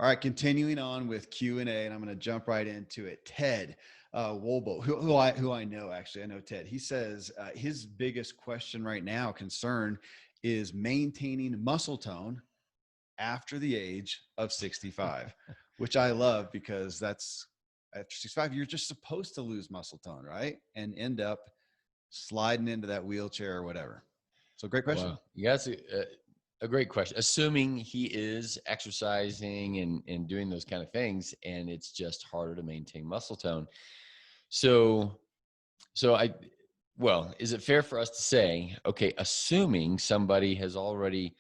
All right, continuing on with Q&A, and I'm going to jump right into it. Ted Wolbo, who I know, actually, I know Ted. He says his biggest question right now, concern, is maintaining muscle tone after the age of 65, which I love because that's after 65, you're just supposed to lose muscle tone, right? And end up sliding into that wheelchair or whatever. So great question. Wow. Yeah, that's a great question. Assuming he is exercising and doing those kind of things, and it's just harder to maintain muscle tone. So, so I, well, is it fair for us to say, okay, assuming somebody has already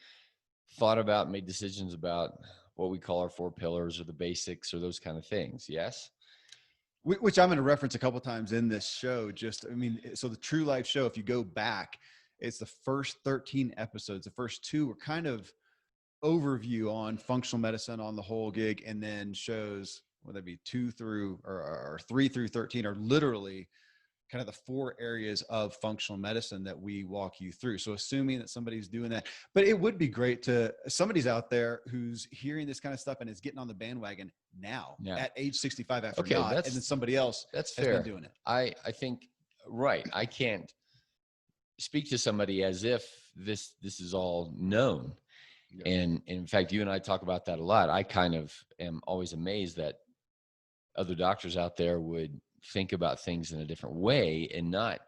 thought about, made decisions about what we call our four pillars or the basics or those kind of things? Yes. Which I'm going to reference a couple times in this show. Just, I mean, so the True Life show, if you go back, it's the first 13 episodes. The first two were kind of overview on functional medicine on the whole gig, and then shows, whether it be 2 through or 3 through 13 are literally kind of the four areas of functional medicine that we walk you through. So assuming that somebody's doing that, but it would be great to somebody's out there who's hearing this kind of stuff and is getting on the bandwagon now Yeah. at age 65 after Okay. not, and then somebody else That's has been fair. doing it. I think, right. I can't speak to somebody as if this is all known. Yeah. And in fact, you and I talk about that a lot. I kind of am always amazed that other doctors out there would think about things in a different way and not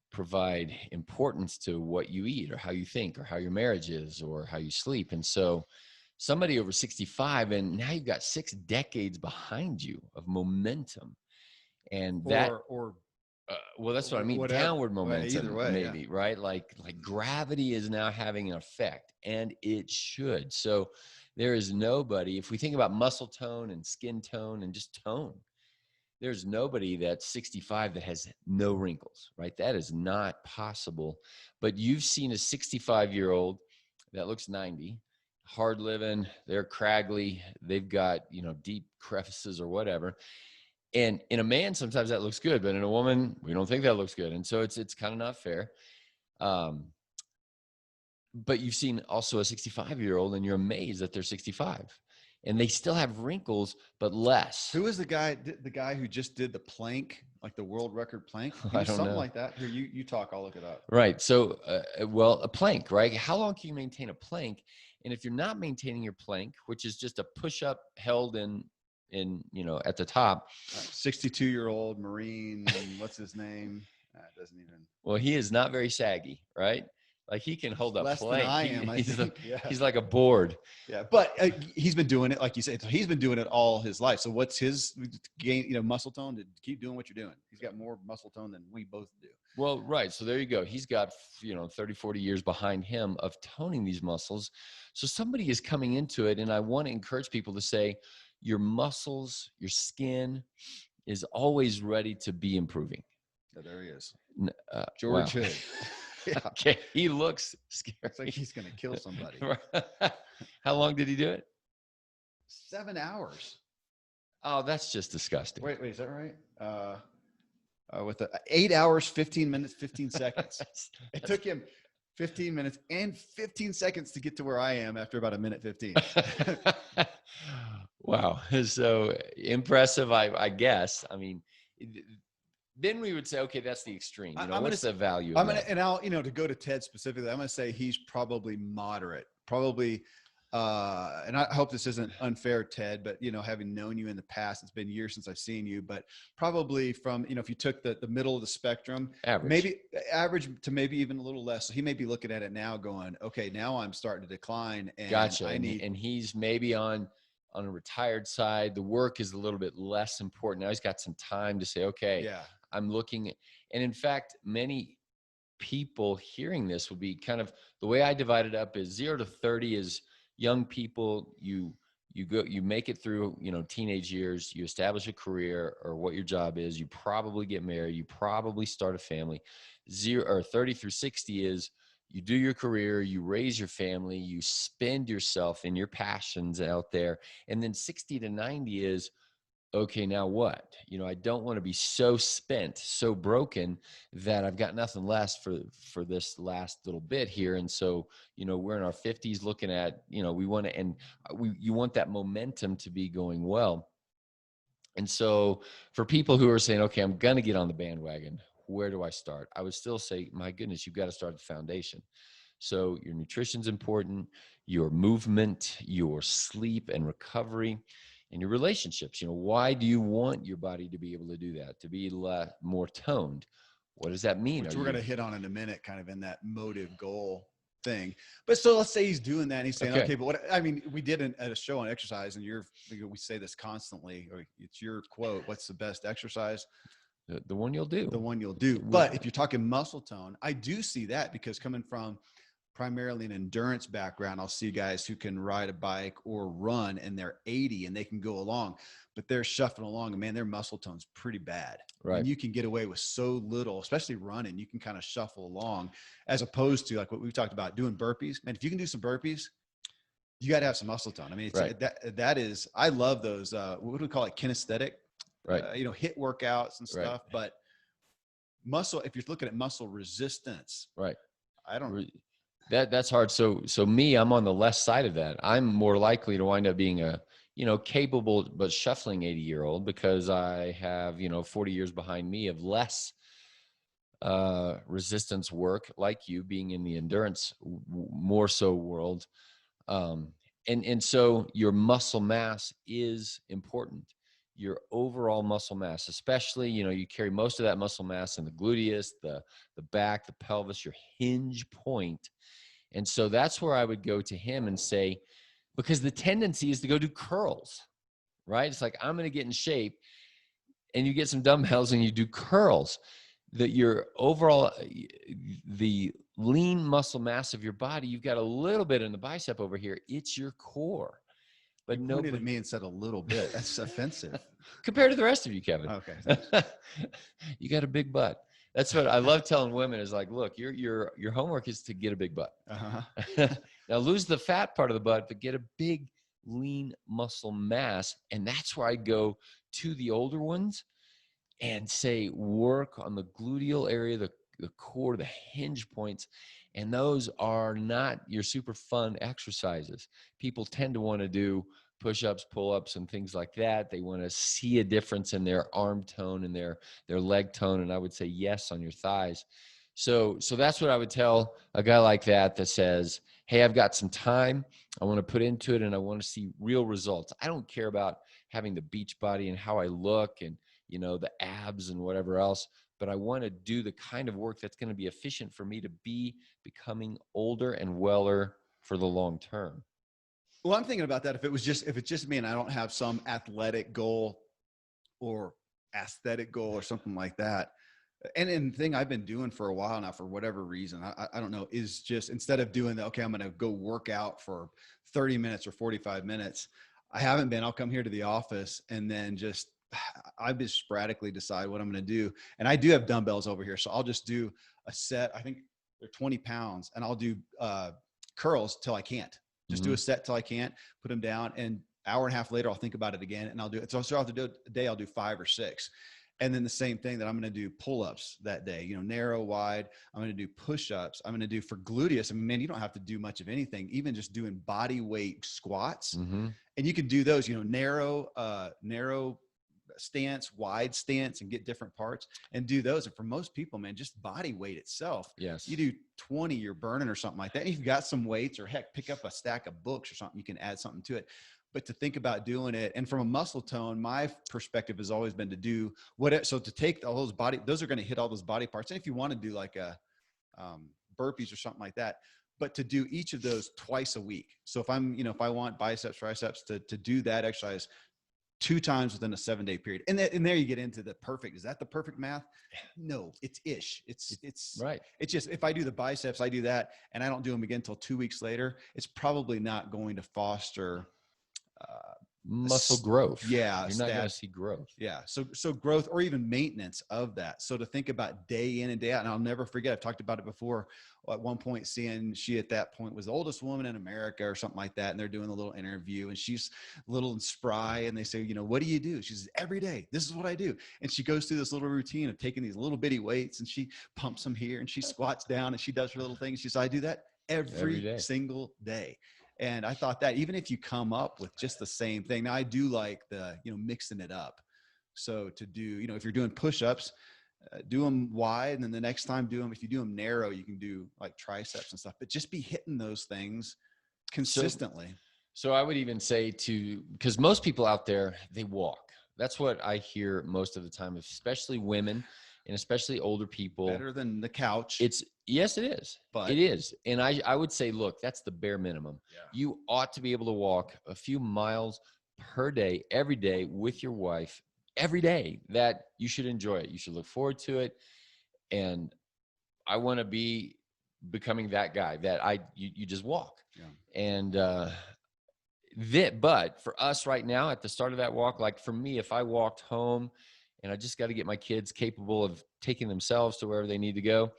provide importance to what you eat or how you think or how your marriage is or how you sleep. And so somebody over 65, and now you've got 6 decades behind you of momentum. And that, Or well, that's what I mean. whatever. Downward Well, either momentum, way, yeah. maybe, right? Like gravity is now having an effect, and it should. So there is nobody, if we think about muscle tone and skin tone and just tone, there's nobody that's 65 that has no wrinkles, right? That is not possible. But you've seen a 65-year-old that looks 90, hard living, they're craggly, they've got, deep crevices or whatever. And in a man, sometimes that looks good, but in a woman, we don't think that looks good. And so it's kind of not fair. Um, but you've seen also a 65-year-old and you're amazed that they're 65 and they still have wrinkles, but less. Who is the guy? The guy who just did the plank, like the world record plank? He I was don't something know. like that. Here, you talk. I'll look it up. Right. So, well, a plank, right? How long can you maintain a plank? And if you're not maintaining your plank, which is just a push-up held at the top. 62-year-old Marine. What's his name? It doesn't even. Well, he is not very saggy, right? Like he can hold a Less than plank. I am, I think. Yeah. He's like a board. Yeah. But he's been doing it, like you said. So he's been doing it all his life. So what's his gain? Muscle tone to keep doing what you're doing. He's got more muscle tone than we both do. Well, right. So there you go. He's got, 30, 40 years behind him of toning these muscles. So somebody is coming into it. And I want to encourage people to say your muscles, your skin is always ready to be improving. Oh, there he is. George Wow. Hood. Yeah. Okay. He looks scary. It's like he's going to kill somebody. How long did he do it? 7 hours. Oh, that's just disgusting. Wait, is that right? With 8 hours, 15 minutes, 15 seconds. It took him 15 minutes and 15 seconds to get to where I am after about a minute 15. Wow. So impressive, I guess. I mean, then we would say, okay, that's the extreme. What's the value of that? And I'll, to go to Ted specifically, I'm going to say he's probably moderate, and I hope this isn't unfair, Ted, but, having known you in the past, it's been years since I've seen you, but probably from, if you took the middle of the spectrum, average. Maybe average to maybe even a little less. So he may be looking at it now going, okay, now I'm starting to decline. And gotcha. And he's maybe on a retired side. The work is a little bit less important. Now he's got some time to say, okay, yeah, I'm looking at, and in fact, many people hearing this will be kind of the way I divide it up is 0 to 30 is young people. You make it through, teenage years, you establish a career or what your job is, you probably get married, you probably start a family. 30 through 60 is you do your career, you raise your family, you spend yourself in your passions out there. And then 60 to 90 is okay, now what? I don't want to be so spent, so broken that I've got nothing left for this last little bit here. And so, we're in our 50s looking at, we want to, and you want that momentum to be going well. And so for people who are saying, okay, I'm going to get on the bandwagon, where do I start? I would still say, my goodness, you've got to start at the foundation. So your nutrition's important, your movement, your sleep and recovery, and your relationships. Why do you want your body to be able to do that, to be more toned? What does that mean? Which Are we're going you to hit on in a minute, kind of in that motive goal thing. But so let's say he's doing that and he's saying, okay? okay, but what, I mean, we did a show on exercise and we say this constantly, or it's your quote, what's the best exercise? The one you'll do. The one you'll do. But if you're talking muscle tone, I do see that because coming from primarily an endurance background, I'll see guys who can ride a bike or run and they're 80 and they can go along, but they're shuffling along and man, their muscle tone's pretty bad. Right. And you can get away with so little, especially running, you can kind of shuffle along as opposed to like what we've talked about doing burpees. Man, if you can do some burpees, you got to have some muscle tone. I mean, it's, right. that is, I love those, what do we call it? Kinesthetic, Right. HIIT workouts and Right. stuff, but muscle, if you're looking at muscle resistance, right. I don't. That's hard. So me, I'm on the less side of that. I'm more likely to wind up being a, capable but shuffling 80-year-old because I have, 40 years behind me of less resistance work, like you being in the endurance more so world. And so your muscle mass is important. Your overall muscle mass, especially, you carry most of that muscle mass in the gluteus, the back, the pelvis, your hinge point. And so that's where I would go to him and say, because the tendency is to go do curls, right? It's like, I'm going to get in shape, and you get some dumbbells and you do curls. That your overall, the lean muscle mass of your body, you've got a little bit in the bicep over here. It's your core. But You pointed at me and said a little bit. That's offensive. Compared to the rest of you, Kevin. Okay. You got a big butt. That's what I love telling women is like, look, your homework is to get a big butt. Uh-huh. Now lose the fat part of the butt, but get a big lean muscle mass. And that's where I go to the older ones and say, work on the gluteal area, the core, the hinge points. And those are not your super fun exercises. People tend to want to do push-ups, pull-ups, and things like that. They want to see a difference in their arm tone and their leg tone. And I would say yes on your thighs. So that's what I would tell a guy like that says, hey, I've got some time. I want to put into it and I want to see real results. I don't care about having the beach body and how I look and, the abs and whatever else, but I want to do the kind of work that's going to be efficient for me to be becoming older and weller for the long term. Well, I'm thinking about that. If it's just me and I don't have some athletic goal or aesthetic goal or something like that. And the thing I've been doing for a while now, for whatever reason, I don't know, is just instead of doing the, okay, I'm going to go work out for 30 minutes or 45 minutes. I haven't been, I'll come here to the office and then I just sporadically decide what I'm going to do. And I do have dumbbells over here. So I'll just do a set. I think they're 20 pounds and I'll do curls till I can't. Just do a set till I can't, put them down, and hour and a half later, I'll think about it again and I'll do it. So throughout the day, I'll do 5 or 6. And then the same thing that I'm going to do pull-ups that day, narrow, wide. I'm going to do push-ups. I'm going to do for gluteus. I mean, man, you don't have to do much of anything, even just doing body weight squats. And you can do those, narrow stance, wide stance, and get different parts and do those. And for most people, man, just body weight itself. Yes. You do 20, you're burning or something like that. And if you've got some weights or heck, pick up a stack of books or something, you can add something to it. But to think about doing it, and from a muscle tone, my perspective has always been to do so to take all those are going to hit all those body parts. And if you want to do like a burpees or something like that, but to do each of those twice a week. So if I'm, if I want biceps, triceps to do that exercise 2 times within a 7-day period. And there you get into the perfect. Is that the perfect math? No, it's ish. It's right. It's just, if I do the biceps, I do that and I don't do them again until 2 weeks later, it's probably not going to foster muscle growth. Yeah, You're not going to see growth. Yeah. So growth or even maintenance of that. So to think about day in and day out, and I'll never forget, I've talked about it before, at one point seeing she at that point was the oldest woman in America or something like that. And they're doing a little interview and she's little and spry. And they say, you know, what do you do? She says, every day, this is what I do. And she goes through this little routine of taking these little bitty weights and she pumps them here and she squats down and she does her little things. She says, I do that every day. single day. And I thought that even if you come up with just the same thing, now I do like the, you know, mixing it up. So to do, you know, if you're doing push-ups, do them wide. And then the next time do them, if you do them narrow, you can do like triceps and stuff, but just be hitting those things consistently. So I would even say because most people out there, they walk. That's what I hear most of the time, especially women and especially older people. Better than the couch. Yes, it is. But it is. And I would say, look, that's the bare minimum. Yeah. You ought to be able to walk a few miles per day, every day with your wife, every day. That you should enjoy it. You should look forward to it. And I want to be becoming that guy that you just walk. Yeah. And, but for us right now at the start of that walk, like for me, if I walked home and I just got to get my kids capable of taking themselves to wherever they need to go,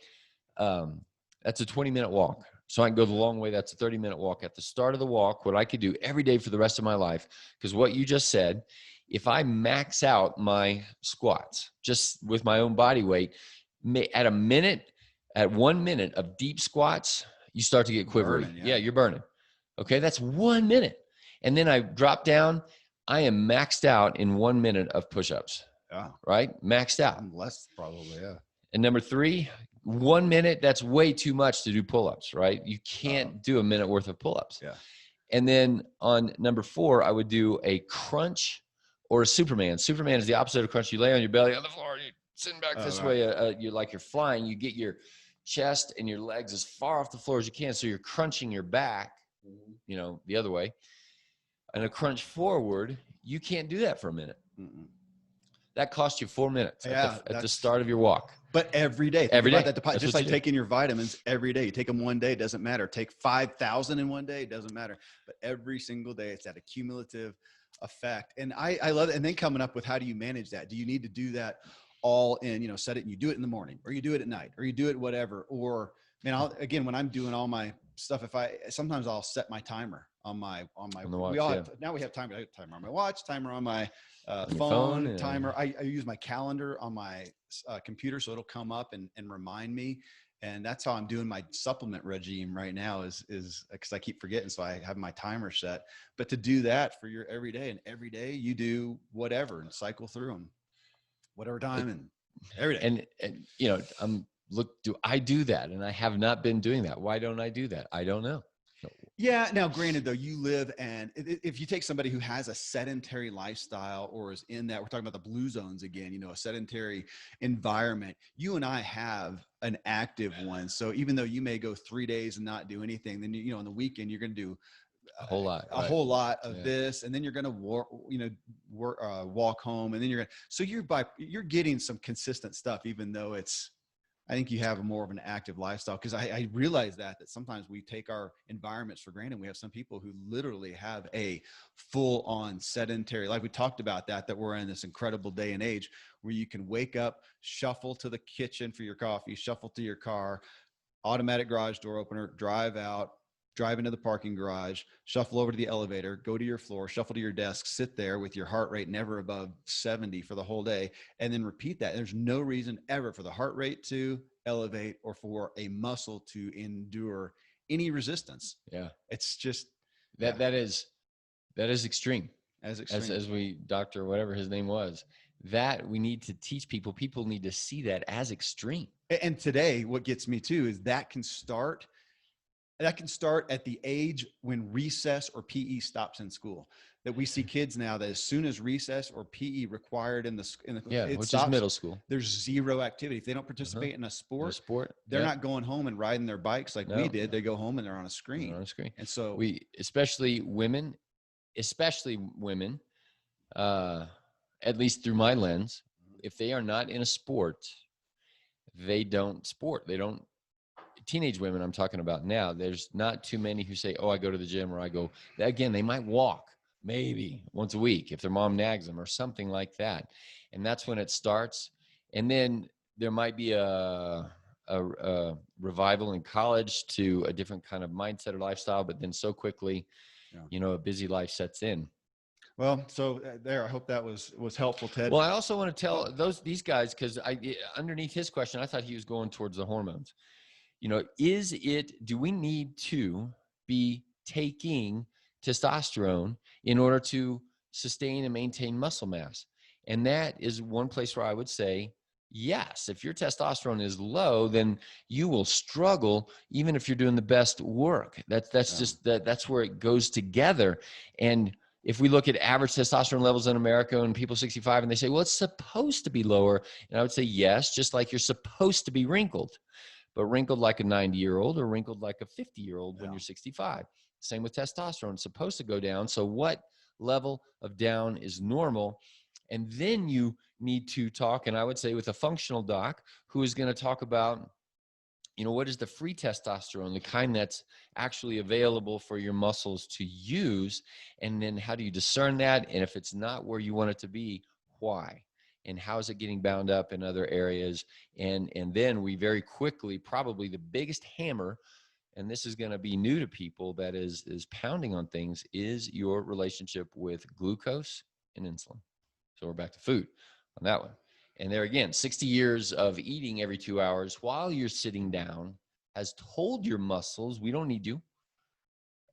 that's a 20-minute walk. So I can go the long way. That's a 30-minute walk. At the start of the walk, what I could do every day for the rest of my life, because what you just said, if I max out my squats just with my own body weight, at 1 minute of deep squats, you start to get quivery. Yeah, you're burning. Okay, that's 1 minute. And then I drop down. I am maxed out in 1 minute of push-ups. Yeah. Right? Maxed out. Less probably, yeah. And number 3, 1 minute, that's way too much to do pull-ups, right? You can't do a minute worth of pull-ups. Yeah. And then on number 4, I would do a crunch or a Superman. Superman is the opposite of crunch. You lay on your belly on the floor, you're sitting back this way. You're like you're flying. You get your chest and your legs as far off the floor as you can. So you're crunching your back, you know, the other way. And a crunch forward, you can't do that for a minute. Mm-mm. That costs you 4 minutes at the start of your walk. But every day. Every day. Just like taking your vitamins every day. You take them one day, it doesn't matter. Take 5,000 in one day, it doesn't matter. But every single day, it's that accumulative effect. And I love it. And then coming up with how do you manage that? Do you need to do that all in, you know, set it and you do it in the morning or you do it at night or you do it whatever. Or, man, again, when I'm doing all my stuff, sometimes I'll set my timer on my watch, now we have timer on my watch, timer on my phone, timer. I use my calendar on my computer, so it'll come up and remind me. And that's how I'm doing my supplement regime right now is because I keep forgetting. So I have my timer set, but to do that for your every day, and every day you do whatever and cycle through them, whatever time and every day. And you know, do I do that? And I have not been doing that. Why don't I do that? I don't know. Yeah. Now, granted, though, you live, and if you take somebody who has a sedentary lifestyle or is in that, we're talking about the blue zones again, you know, a sedentary environment, you and I have an active one. So even though you may go 3 days and not do anything, then, you know, on the weekend, you're going to do a whole lot of this. And then you're going to walk home, and then you're getting some consistent stuff, even though I think you have more of an active lifestyle, because I realize that sometimes we take our environments for granted. We have some people who literally have a full-on sedentary, like we talked about that we're in this incredible day and age where you can wake up, shuffle to the kitchen for your coffee, shuffle to your car, automatic garage door opener, drive out, drive into the parking garage, shuffle over to the elevator, go to your floor, shuffle to your desk, sit there with your heart rate never above 70 for the whole day, and then repeat that. There's no reason ever for the heart rate to elevate or for a muscle to endure any resistance. Yeah. It's just that is extreme. As we, Dr. whatever his name was, that we need to teach people need to see that as extreme. And today, what gets me too is that can start at the age when recess or PE stops in school. That we see kids now that as soon as recess or PE required in the which is middle school, there's zero activity. If they don't participate in a sport, they're not going home and riding their bikes like we did. They go home and they're on a screen. And so especially women, at least through my lens, if they are not in a sport, they don't sport. They don't. Teenage women I'm talking about now, there's not too many who say, oh, I go to the gym or I go, again, they might walk, maybe once a week if their mom nags them or something like that. And that's when it starts. And then there might be a revival in college to a different kind of mindset or lifestyle, but then so quickly, Yeah. a busy life sets in. Well, so there, I hope that was helpful, Ted. Well, I also want to tell Oh, these guys, because underneath his question, I thought he was going towards the hormones. Do we need to be taking testosterone in order to sustain and maintain muscle mass? And that is one place where I would say, yes, if your testosterone is low, then you will struggle even if you're doing the best work. That's yeah. just that's where it goes together. And if we look at average testosterone levels in America and people 65 and they say, well, it's supposed to be lower. And I would say, yes, just like you're supposed to be wrinkled, but wrinkled like a 90-year-old or wrinkled like a 50-year-old when Yeah. you're 65. Same with testosterone. It's supposed to go down. So what level of down is normal? And then you need to talk, and I would say with a functional doc who is going to talk about, what is the free testosterone, the kind that's actually available for your muscles to use, and then how do you discern that? And if it's not where you want it to be, why? And how is it getting bound up in other areas? And then we very quickly, probably the biggest hammer, and this is going to be new to people, that is pounding on things, is your relationship with glucose and insulin. So we're back to food on that one. And there again, 60 years of eating every 2 hours while you're sitting down has told your muscles, we don't need you.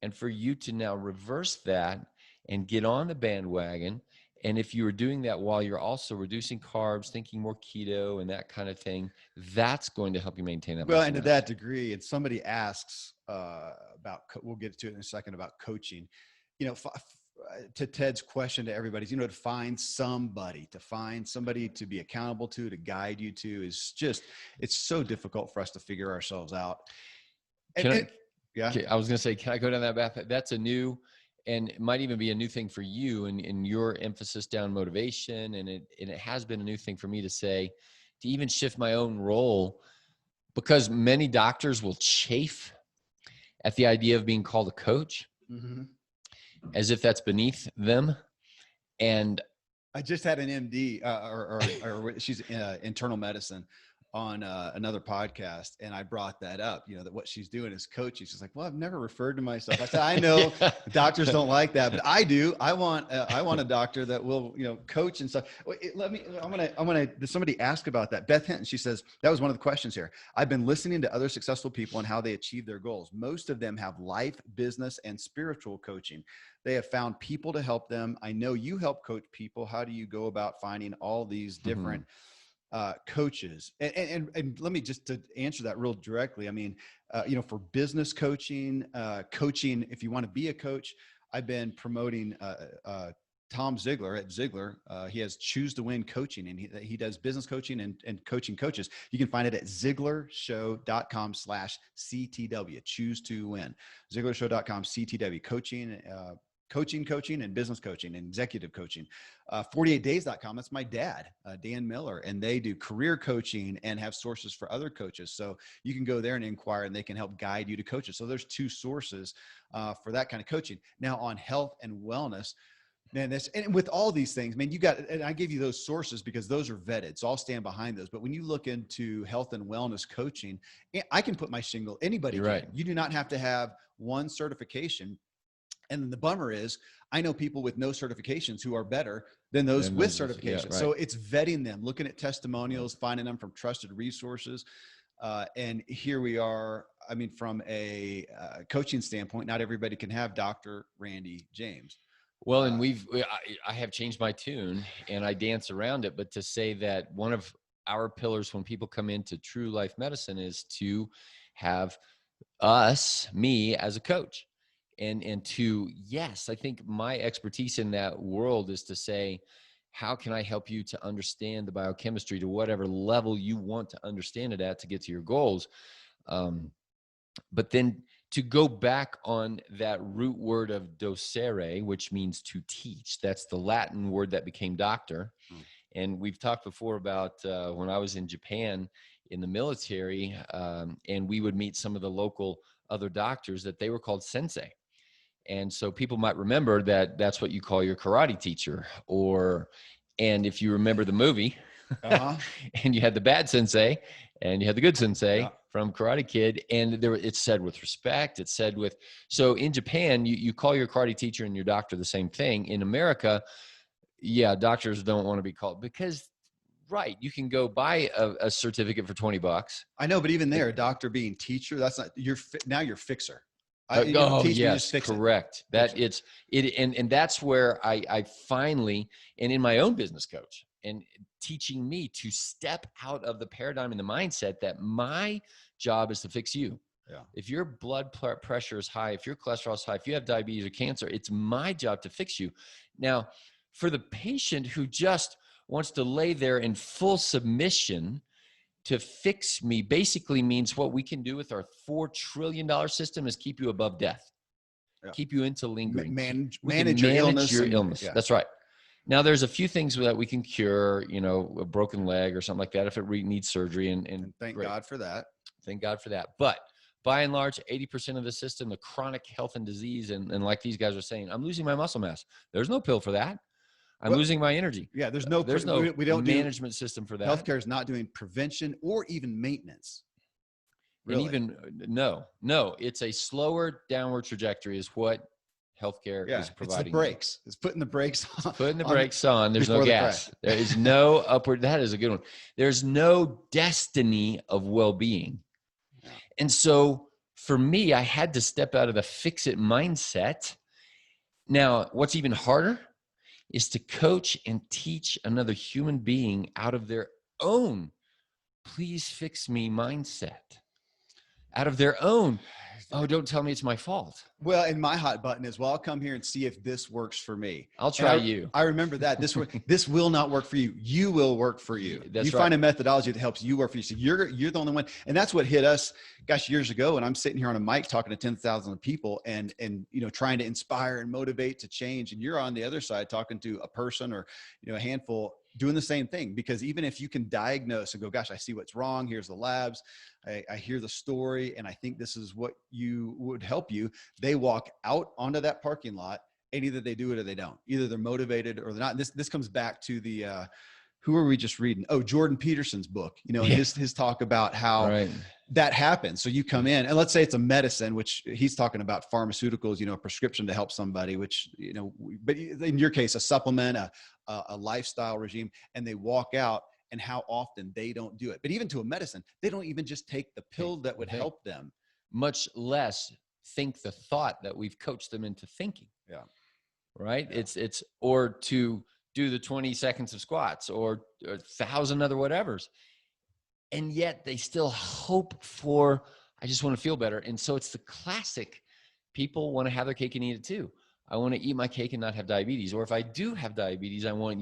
And for you to now reverse that and get on the bandwagon. And if you are doing that while you're also reducing carbs, thinking more keto and that kind of thing, that's going to help you maintain that Well, muscle and to mass. that degree, and somebody asks about, we'll get to it in a second about coaching. To Ted's question to everybody, to find somebody to be accountable to guide you to is just, it's so difficult for us to figure ourselves out. Yeah. I was going to say, can I go down that path? That's a new, and it might even be a new thing for you and your emphasis down motivation. And it has been a new thing for me to say, to even shift my own role, because many doctors will chafe at the idea of being called a coach, Mm-hmm. as if that's beneath them. And I just had an MD or she's internal medicine on another podcast, and I brought that up, that what she's doing is coaching. She's like, well, I've never referred to myself. I said, I know yeah. doctors don't like that, but I do. I want a doctor that will, coach and stuff. Somebody asked about that. Beth Hinton, she says, that was one of the questions here. I've been listening to other successful people and how they achieve their goals. Most of them have life, business, and spiritual coaching. They have found people to help them. I know you help coach people. How do you go about finding all these different coaches? And let me just to answer that real directly. I mean, for business coaching, if you want to be a coach, I've been promoting Tom Ziegler at Ziegler. He has Choose to Win coaching, and he does business coaching and coaching coaches. You can find it at zieglershow.com/CTW, Choose to Win, zieglershow.com/CTW, coaching and business coaching and executive coaching. 48days.com, that's my dad, Dan Miller, and they do career coaching and have sources for other coaches. So you can go there and inquire, and they can help guide you to coaches. So there's two sources for that kind of coaching. Now on health and wellness, man, and with all these things, man, and I gave you those sources because those are vetted. So I'll stand behind those. But when you look into health and wellness coaching, I can put my shingle, anybody You're can. right. You do not have to have one certification. And the bummer is, I know people with no certifications who are better than those with certifications. Yeah, right. So it's vetting them, looking at testimonials, finding them from trusted resources. And here we are. I mean, from a coaching standpoint, not everybody can have Dr. Randy James. Well, and I have changed my tune and I dance around it, but to say that one of our pillars when people come into True Life Medicine is to have me as a coach. And to, yes, I think my expertise in that world is to say, how can I help you to understand the biochemistry to whatever level you want to understand it at to get to your goals? But then to go back on that root word of docere, which means to teach, that's the Latin word that became doctor. And we've talked before about when I was in Japan in the military, and we would meet some of the local other doctors, that they were called sensei. And so people might remember that that's what you call your karate teacher. And if you remember the movie, Uh-huh. and you had the bad sensei and you had the good Yeah. sensei from Karate Kid, and it's said with respect. It's said with, so in Japan, you call your karate teacher and your doctor the same thing. In America, yeah, doctors don't want to be called because, right, you can go buy a certificate for $20. I know, but even there, a doctor being teacher, that's not, now you're fixer. You don't Oh teach me, just yes, fix it. correct. Fix That it. it's it, and that's where I finally, and in my own business coach, and teaching me to step out of the paradigm and the mindset that my job is to fix you. Yeah. If your blood pressure is high, if your cholesterol is high, if you have diabetes or cancer, it's my job to fix you. Now, for the patient who just wants to lay there in full submission, to fix me basically means what we can do with our $4 trillion system is keep you above death, Yeah. keep you into lingering. We can Manage your illness. your illness. Yeah. That's right. Now, there's a few things that we can cure, a broken leg or something like that if it needs surgery. And Thank great. God for that. Thank God for that. But by and large, 80% of the system, the chronic health and disease, and like these guys are saying, I'm losing my muscle mass. There's no pill for that. I'm losing my energy. Yeah. There's no we don't management system for that. Healthcare is not doing prevention or even maintenance. Really? And even no, it's a slower downward trajectory is what healthcare is providing. It's the brakes. It's putting the brakes on. Putting the brakes on. There's no gas. There is no upward. That is a good one. There's no destiny of well-being. Yeah. And so for me, I had to step out of the fix-it mindset. Now, what's even harder is to coach and teach another human being out of their own please fix me mindset. Out of their own, oh, don't tell me it's my fault. Well, and my hot button is, well, I'll come here and see if this works for me. I'll try you. I remember that. This will not work for you. You will work for you. That's you find a methodology that helps you work for you. So you're the only one. And that's what hit us, gosh, years ago. And I'm sitting here on a mic talking to 10,000 people and trying to inspire and motivate to change. And you're on the other side talking to a person or, a handful doing the same thing. Because even if you can diagnose and go, gosh, I see what's wrong. Here's the labs. I hear the story and I think this is what you would help you. They walk out onto that parking lot and either they do it or they don't. Either they're motivated or they're not. This comes back to the, who are we just reading? Oh, Jordan Peterson's book, his talk about how that happens. So you come in and let's say it's a medicine, which he's talking about pharmaceuticals, a prescription to help somebody, which, but in your case, a supplement, a lifestyle regime, and they walk out and how often they don't do it. But even to a medicine, they don't even just take the pill that would help them. Much less think the thought that we've coached them into thinking. Yeah. Right. Yeah. It's, or to do the 20 seconds of squats or 1,000 other whatevers. And yet they still hope for, I just want to feel better. And so it's the classic, people want to have their cake and eat it too. I want to eat my cake and not have diabetes. Or if I do have diabetes, I want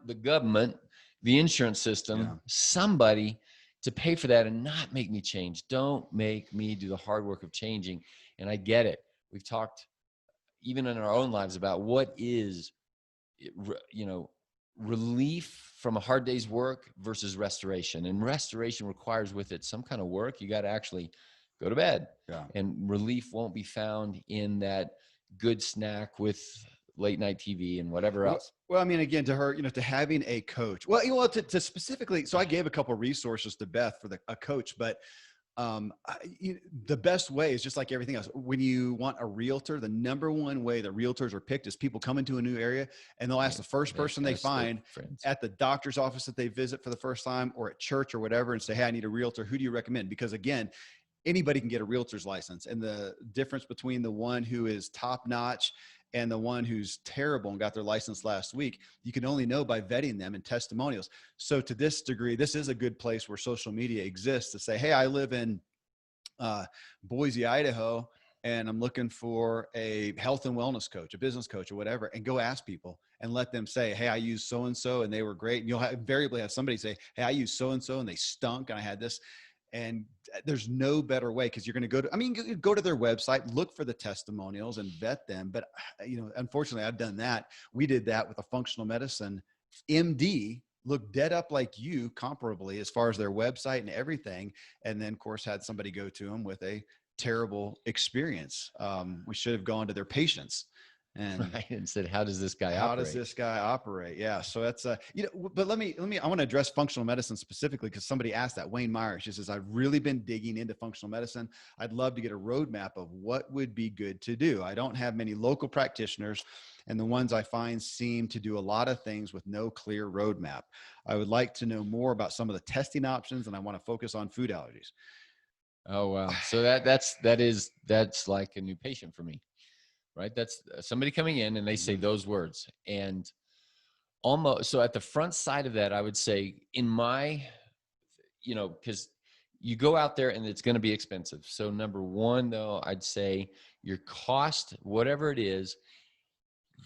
the government, the insurance system, somebody to pay for that and not make me change. Don't make me do the hard work of changing. And I get it. We've talked even in our own lives about what is, relief from a hard day's work versus restoration. And restoration requires with it some kind of work. You got to actually go to bed. Yeah. And relief won't be found in that good snack with late night TV and whatever else. Well, I mean, again, to her, to having a coach, to specifically, so I gave a couple of resources to Beth for a coach, but the best way is just like everything else. When you want a realtor, the number one way that realtors are picked is people come into a new area and they'll ask the first person they find at the doctor's office that they visit for the first time or at church or whatever and say, hey, I need a realtor. Who do you recommend? Because again, anybody can get a realtor's license. And the difference between the one who is top notch and the one who's terrible and got their license last week, you can only know by vetting them and testimonials. So to this degree, this is a good place where social media exists to say, hey, I live in Boise, Idaho, and I'm looking for a health and wellness coach, a business coach or whatever, and go ask people and let them say, hey, I used so-and-so and they were great. And you'll invariably have somebody say, hey, I used so-and-so and they stunk and I had this. And there's no better way because you're going to go to their website, look for the testimonials and vet them. But, unfortunately, I've done that. We did that with a functional medicine MD, looked dead up like you comparably as far as their website and everything. And then, of course, had somebody go to them with a terrible experience. We should have gone to their patients and right, and said, how does this guy how does operate? this guy operate? Yeah. So that's, but let me, I want to address functional medicine specifically because somebody asked that. Wayne Meyer, she says, I've really been digging into functional medicine. I'd love to get a roadmap of what would be good to do. I don't have many local practitioners, and the ones I find seem to do a lot of things with no clear roadmap. I would like to know more about some of the testing options, and I want to focus on food allergies. Oh, wow. So that's like a new patient for me, right? That's somebody coming in and they say those words. And almost, so at the front side of that, I would say in my, because you go out there and it's going to be expensive. So number one, though, I'd say your cost, whatever it is,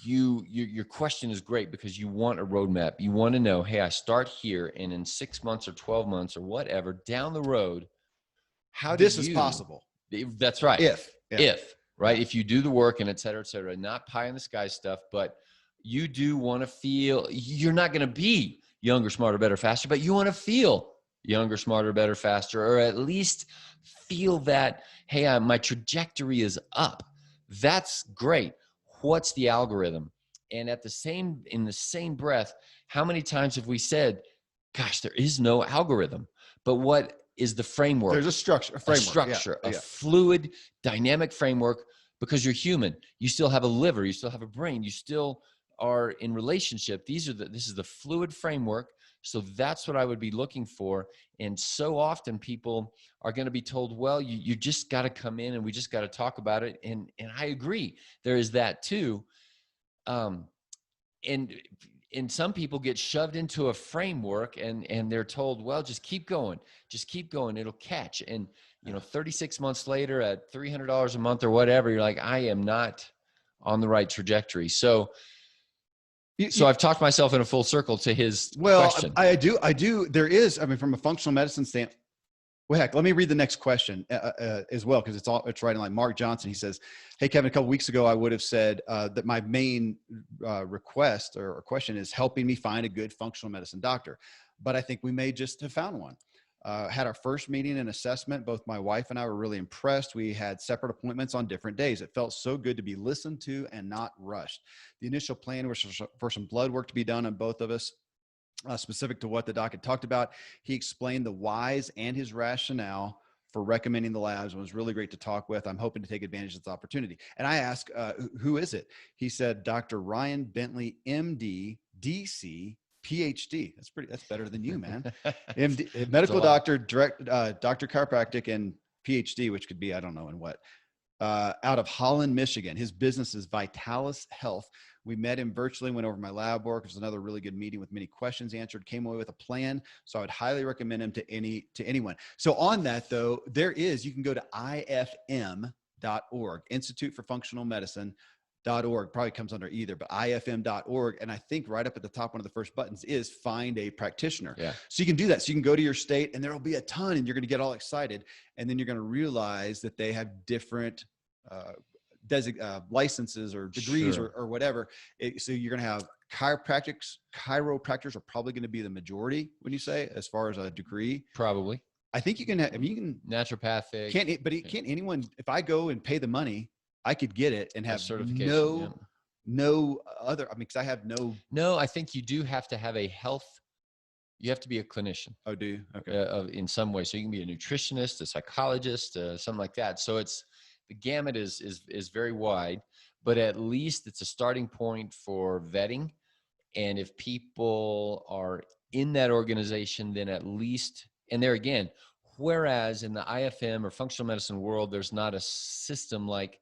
your question is great because you want a roadmap. You want to know, hey, I start here, and in 6 months or 12 months or whatever down the road, how do This is you, possible. that's right. Yeah. Right. Yeah. If you do the work and et cetera, not pie in the sky stuff, but you do want to feel, you're not going to be younger, smarter, better, faster, but you want to feel younger, smarter, better, faster, or at least feel that, hey, my trajectory is up. That's great. What's the algorithm? And in the same breath, how many times have we said, gosh, there is no algorithm, but what is the framework? There's a structure, a framework, a fluid, dynamic framework, because you're human. You still have a liver, you still have a brain, you still are in relationship. This is the fluid framework. So that's what I would be looking for. And so often people are going to be told, well, you just got to come in and we just got to talk about it. And I agree. There is that too. And some people get shoved into a framework and they're told, well, just keep going, it'll catch. And 36 months later at $300 a month or whatever, you're like, I am not on the right trajectory. So I've talked myself in a full circle to his question. I do. There is, from a functional medicine standpoint, well, heck, let me read the next question as well, because it's right in line. Mark Johnson, he says, hey, Kevin, a couple weeks ago, I would have said that my main request or question is helping me find a good functional medicine doctor. But I think we may just have found one. Had our first meeting and assessment. Both my wife and I were really impressed. We had separate appointments on different days. It felt so good to be listened to and not rushed. The initial plan was for some blood work to be done on both of us. Specific to what the doc had talked about. He explained the whys and his rationale for recommending the labs. It was really great to talk with. I'm hoping to take advantage of this opportunity. And I asked, who is it? He said, Dr. Ryan Bentley, MD, DC, PhD. That's better than you, man. MD, medical doctor, Dr. Chiropractic, and PhD, which could be, I don't know in what. Out of Holland, Michigan. His business is Vitalis Health. We met him virtually, went over my lab work. It was another really good meeting with many questions answered, came away with a plan. So I would highly recommend him to anyone. So on that though, you can go to ifm.org, Institute for Functional Medicine.org, probably comes under either, but ifm.org. And I think right up at the top, one of the first buttons is find a practitioner. Yeah. So you can do that. So you can go to your state and there'll be a ton and you're going to get all excited. And then you're going to realize that they have different licenses or degrees or whatever. So you're going to have chiropractors are probably going to be the majority, when you say, as far as a degree. Probably. I think you can naturopathic. Can't anyone, if I go and pay the money, I could get it and have certification. No other, because I have no, I think you do have to have you have to be a clinician. Oh, do you? Okay. In some way. So you can be a nutritionist, a psychologist, something like that. So the gamut is very wide, but at least it's a starting point for vetting. And if people are in that organization, then at least, and there again, whereas in the IFM or functional medicine world, there's not a system like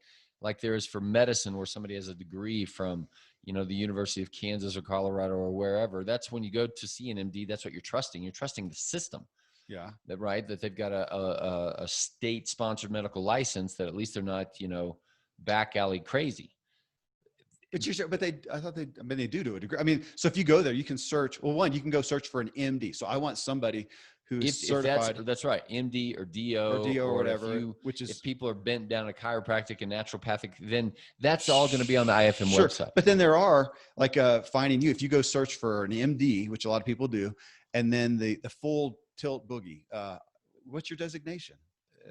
there is for medicine where somebody has a degree from, the University of Kansas or Colorado or wherever. That's when you go to see an MD, that's what you're trusting. You're trusting the system. Yeah. That they've got a state-sponsored medical license, that at least they're not, back alley crazy. But they do to a degree. So if you go there, you can search. Well, one, you can go search for an MD. So I want somebody who's certified. That's right. MD or DO or whatever. If people are bent down to chiropractic and naturopathic, then that's all going to be on the IFM website. But then there are finding you, if you go search for an MD, which a lot of people do, and then the full tilt boogie, what's your designation?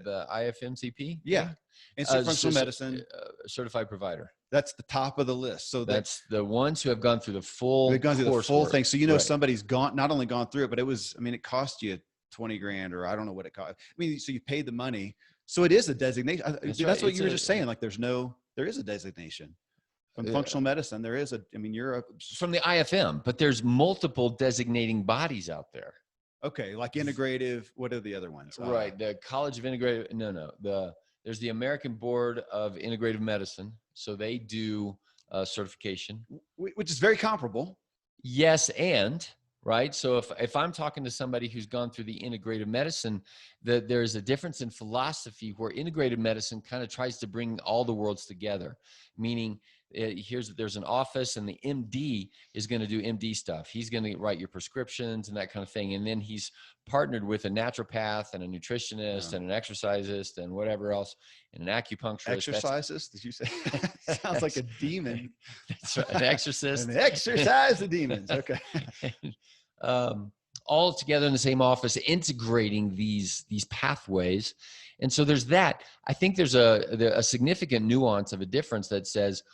the IFMCP Yeah. thing? Instant functional medicine. Certified provider. That's the top of the list. So that's the ones who have gone through the full they've gone through the full thing. So, right. somebody's not only gone through it, but it cost you 20 grand, or I don't know what it cost. I mean, so you paid the money. So it is a designation. That's right. what you were just saying. Like there is a designation from functional medicine. There is from the IFM, but there's multiple designating bodies out there. Okay. Like integrative. What are the other ones? Right. The College of Integrative. No. There's the American Board of Integrative Medicine. So they do certification, which is very comparable. Yes. And right. So if I'm talking to somebody who's gone through the integrative medicine, there's a difference in philosophy where integrative medicine kind of tries to bring all the worlds together, meaning there's an office and the MD is going to do MD stuff. He's going to write your prescriptions and that kind of thing. And then he's partnered with a naturopath and a nutritionist and an exercisist and whatever else, and an acupuncturist. Exorcisist, did you say? Sounds like a demon. That's right, an exorcist. And exorcise the demons. Okay. All together in the same office, integrating these pathways. And so there's that. I think there's a significant nuance of a difference that says,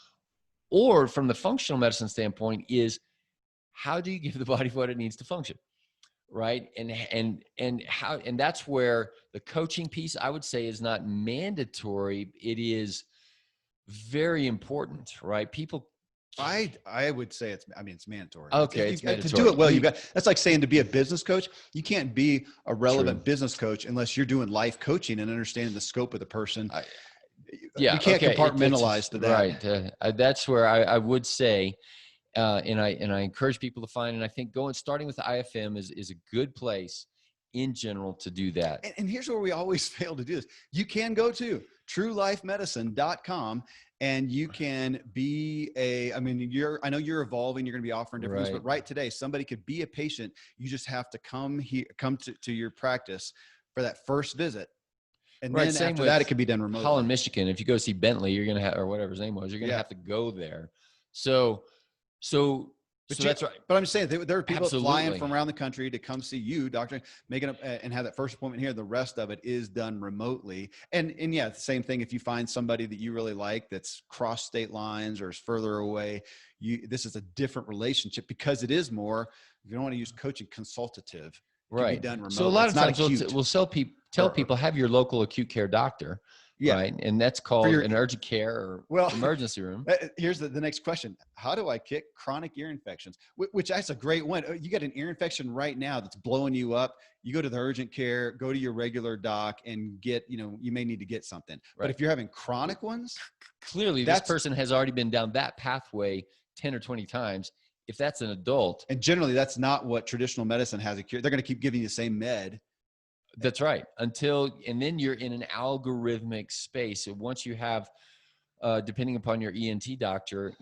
or from the functional medicine standpoint, is how do you give the body what it needs to function, right? And that's where the coaching piece, I would say, is not mandatory. It is very important, right? People. I would say it's mandatory. Okay, it's mandatory. To do it well, that's like saying to be a business coach, you can't be a relevant business coach unless you're doing life coaching and understanding the scope of the person. You can't compartmentalize to that. Right. That's where I would say, and I encourage people to find, and I think starting with the IFM is a good place in general to do that. And here's where we always fail to do this. You can go to truelifemedicine.com and you can be I know you're evolving, you're going to be offering different things, but right today, somebody could be a patient. You just have to come to your practice for that first visit. And then after that, it can be done remotely. Holland, Michigan. If you go see Bentley, you're going to have, or whatever his name was, you're going to have to go there. So that's right. But I'm just saying there are people flying from around the country to come see you, doctor, and have that first appointment here. The rest of it is done remotely. And yeah, the same thing. If you find somebody that you really like that's cross state lines or is further away, this is a different relationship because it is more. You don't want to use coaching consultative. Right. Be done remotely. So a lot of times we'll tell people have your local acute care doctor. Yeah. Right. And that's called an urgent care or emergency room. Here's the next question. How do I kick chronic ear infections? Which that's a great one. You got an ear infection right now that's blowing you up. You go to the urgent care, go to your regular doc and get, you may need to get something. Right. But if you're having chronic ones. Clearly this person has already been down that pathway 10 or 20 times. If that's an adult. And generally that's not what traditional medicine has a cure. They're going to keep giving you the same med. That's right. And then you're in an algorithmic space. So once you have, depending upon your ENT doctor,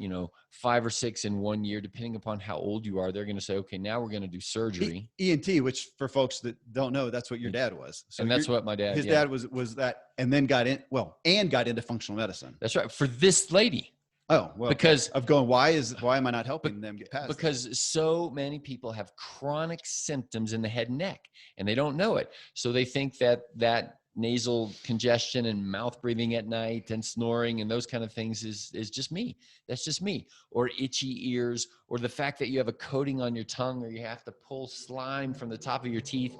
5 or 6 in 1 year, depending upon how old you are, they're going to say, okay, now we're going to do surgery. ENT, which for folks that don't know, that's what your dad was. So and that's what my dad, his dad was that, and then got into functional medicine. That's right. For this lady. Oh, well, because of going, why am I not helping them get past because that? So many people have chronic symptoms in the head and neck and they don't know it. So they think that nasal congestion and mouth breathing at night and snoring and those kind of things is just me. That's just me. Or itchy ears, or the fact that you have a coating on your tongue, or you have to pull slime from the top of your teeth.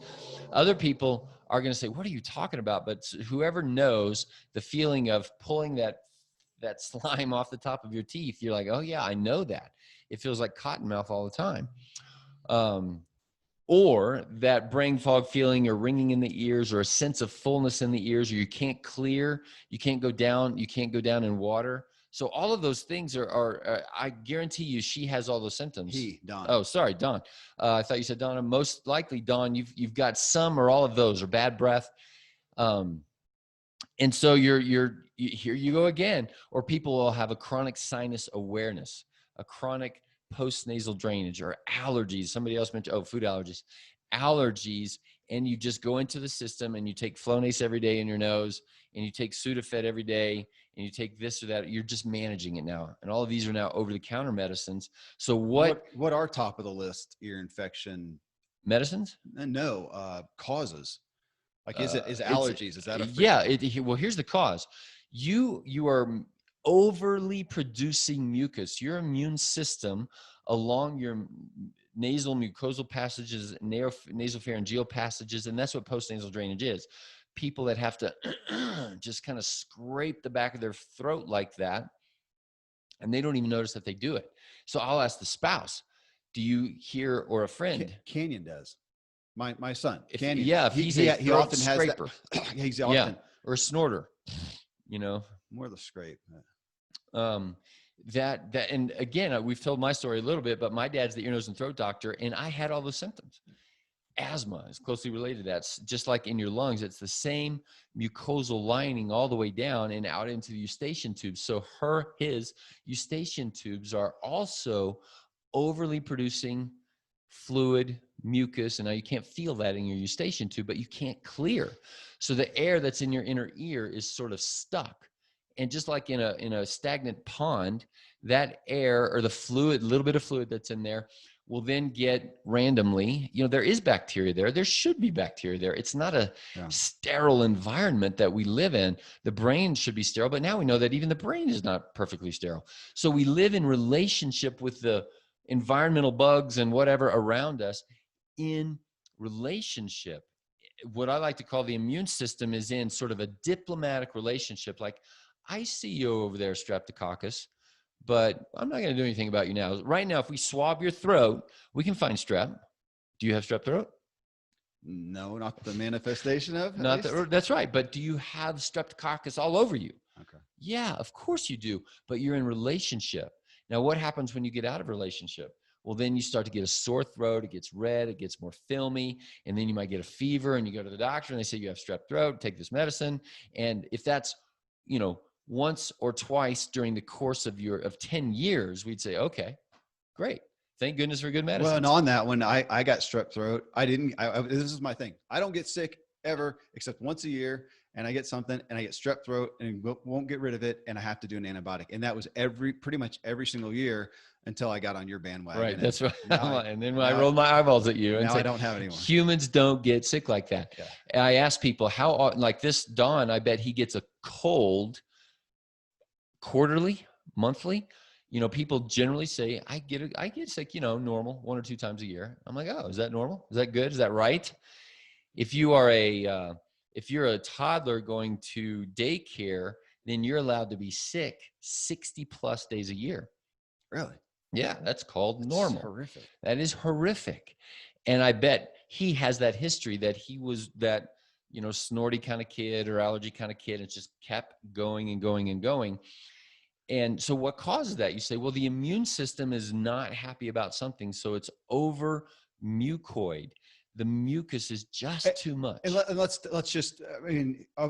Other people are going to say, what are you talking about? But whoever knows the feeling of pulling that slime off the top of your teeth, you're like, oh yeah, I know that. It feels like cotton mouth all the time. Or that brain fog feeling or ringing in the ears or a sense of fullness in the ears, or you can't clear, you can't go down in water. So all of those things are I guarantee you she has all those symptoms. Dawn. Oh, sorry, Dawn. I thought you said Donna. Most likely, Dawn, you've got some or all of those, or bad breath. And so you're here you go again. Or people will have a chronic sinus awareness, a chronic postnasal drainage, or allergies. Somebody else mentioned, food allergies. And you just go into the system and you take Flonase every day in your nose, and you take Sudafed every day, and you take this or that. You're just managing it now. And all of these are now over-the-counter medicines. So what are top of the list ear infection medicines? No, causes. Like, is it's allergies? Is that a yeah. frequent? Well, here's the cause. You are overly producing mucus. Your immune system along your nasal mucosal passages, nasopharyngeal passages, and that's what postnasal drainage is. People that have to just kind of scrape the back of their throat like that, and they don't even notice that they do it. So I'll ask the spouse, do you hear, or a friend? Canyon does. My son, If Canyon. if he's a He throat often has that. scraper, He's yeah, often or a snorter, you know. more the scrape. Um, that and again, we've told my story a little bit, but my dad's the ear, nose, and throat doctor, and I had all those symptoms. Asthma is closely related. That's just like in your lungs. It's the same mucosal lining all the way down and out into the eustachian tubes. So his eustachian tubes are also overly producing fluid, mucus, and now you can't feel that in your eustachian tube, but you can't clear. So the air that's in your inner ear is sort of stuck. And just like in a stagnant pond, that air or the fluid, little bit of fluid that's in there, will then get randomly, there is bacteria there. There should be bacteria there. It's not a sterile environment that we live in. The brain should be sterile, but now we know that even the brain is not perfectly sterile. So we live in relationship with the environmental bugs and whatever around us in relationship. What I like to call the immune system is in sort of a diplomatic relationship. Like, I see you over there, Streptococcus, but I'm not going to do anything about you now. Right now, if we swab your throat, we can find strep. Do you have strep throat? No, not the manifestation of. Not that's right. But do you have Streptococcus all over you? Okay. Yeah, of course you do. But you're in relationship. Now, what happens when you get out of relationship? Well, then you start to get a sore throat. It gets red. It gets more filmy. And then you might get a fever and you go to the doctor and they say you have strep throat. Take this medicine. And if that's, once or twice during the course of 10 years, we'd say, okay, great. Thank goodness for good medicine. Well, and on that, when I got strep throat, this is my thing. I don't get sick ever except once a year, and I get something and I get strep throat and won't get rid of it. And I have to do an antibiotic. And that was pretty much every single year until I got on your bandwagon. Right. That's right. And then when I now rolled my eyeballs at you and now said, I don't have anyone. Humans don't get sick like that. Yeah. I ask people how, like this Don, I bet he gets a cold quarterly, monthly. People generally say, I get sick, normal 1 or 2 times a year. I'm like, oh, is that normal? Is that good? Is that right? If you are if you're a toddler going to daycare, then you're allowed to be sick 60 plus days a year. Really? Yeah, that's called normal. That's horrific. That is horrific. And I bet he has that history that he was that, snorty kind of kid or allergy kind of kid. It just kept going and going and going. And so what causes that? You say, well, the immune system is not happy about something. So it's over mucoid. The mucus is just too much. And let's just,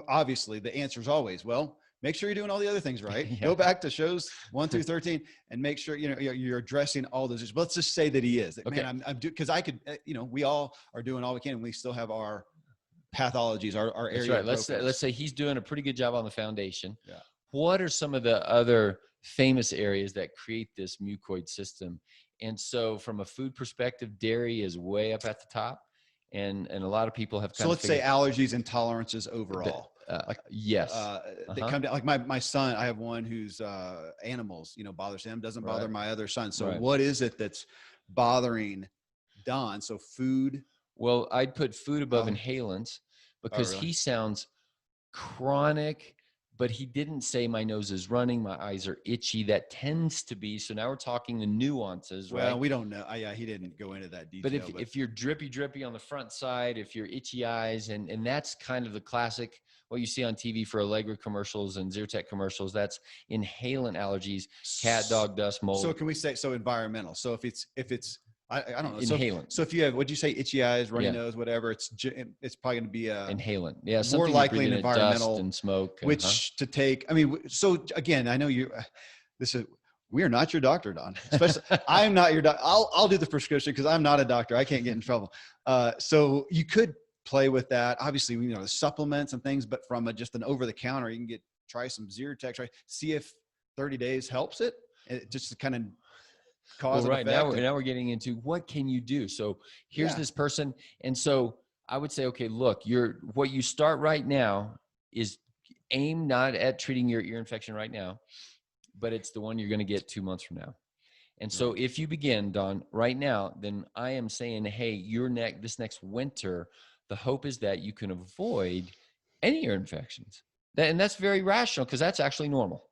obviously the answer is always, well, make sure you're doing all the other things right. Yeah. Go back to shows 1 through 13 and make sure, you're addressing all those issues. But let's just say that he is. Okay. Man, I'm because I could, we all are doing all we can and we still have our pathologies, our area. That's right. Let's say he's doing a pretty good job on the foundation. Yeah. What are some of the other famous areas that create this mucoid system? And so from a food perspective, dairy is way up at the top. And a lot of people have so let's say allergies, intolerances overall. Yes. They come down, like my son, I have one who's animals, bothers him, doesn't bother my other son. So what is it that's bothering Don? So food. Well, I'd put food above inhalants because he sounds chronic, but he didn't say my nose is running, my eyes are itchy. That tends to be, so now we're talking the nuances, right? Well, we don't know. Yeah, he didn't go into that detail. But if you're drippy on the front side, if you're itchy eyes, and that's kind of the classic, what you see on TV for Allegra commercials and Zyrtec commercials, that's inhalant allergies, cat, dog, dust, mold. So can we say, environmental? So if it's I don't know. Inhalant. So if you have, what'd you say, itchy eyes, runny nose, whatever, it's probably going to be inhalant. Yeah, more likely an environmental, dust and smoke. Which to take. So again, I know we are not your doctor, Don. Especially, I'm not your doctor. I'll do the prescription because I'm not a doctor. I can't get in trouble. So you could play with that. Obviously, the supplements and things, but from just an over the counter, you can try some Zyrtec. See if 30 days helps it. Just to kind of cause now we're getting into what can you do. So here's this person, and so I would say, okay, look, what you start right now is aim not at treating your ear infection right now, but it's the one you're going to get 2 months from now. And so Right. if you begin, Don, right now, then I am saying, hey, this next winter, the hope is that you can avoid any ear infections. And that's very rational because that's actually normal.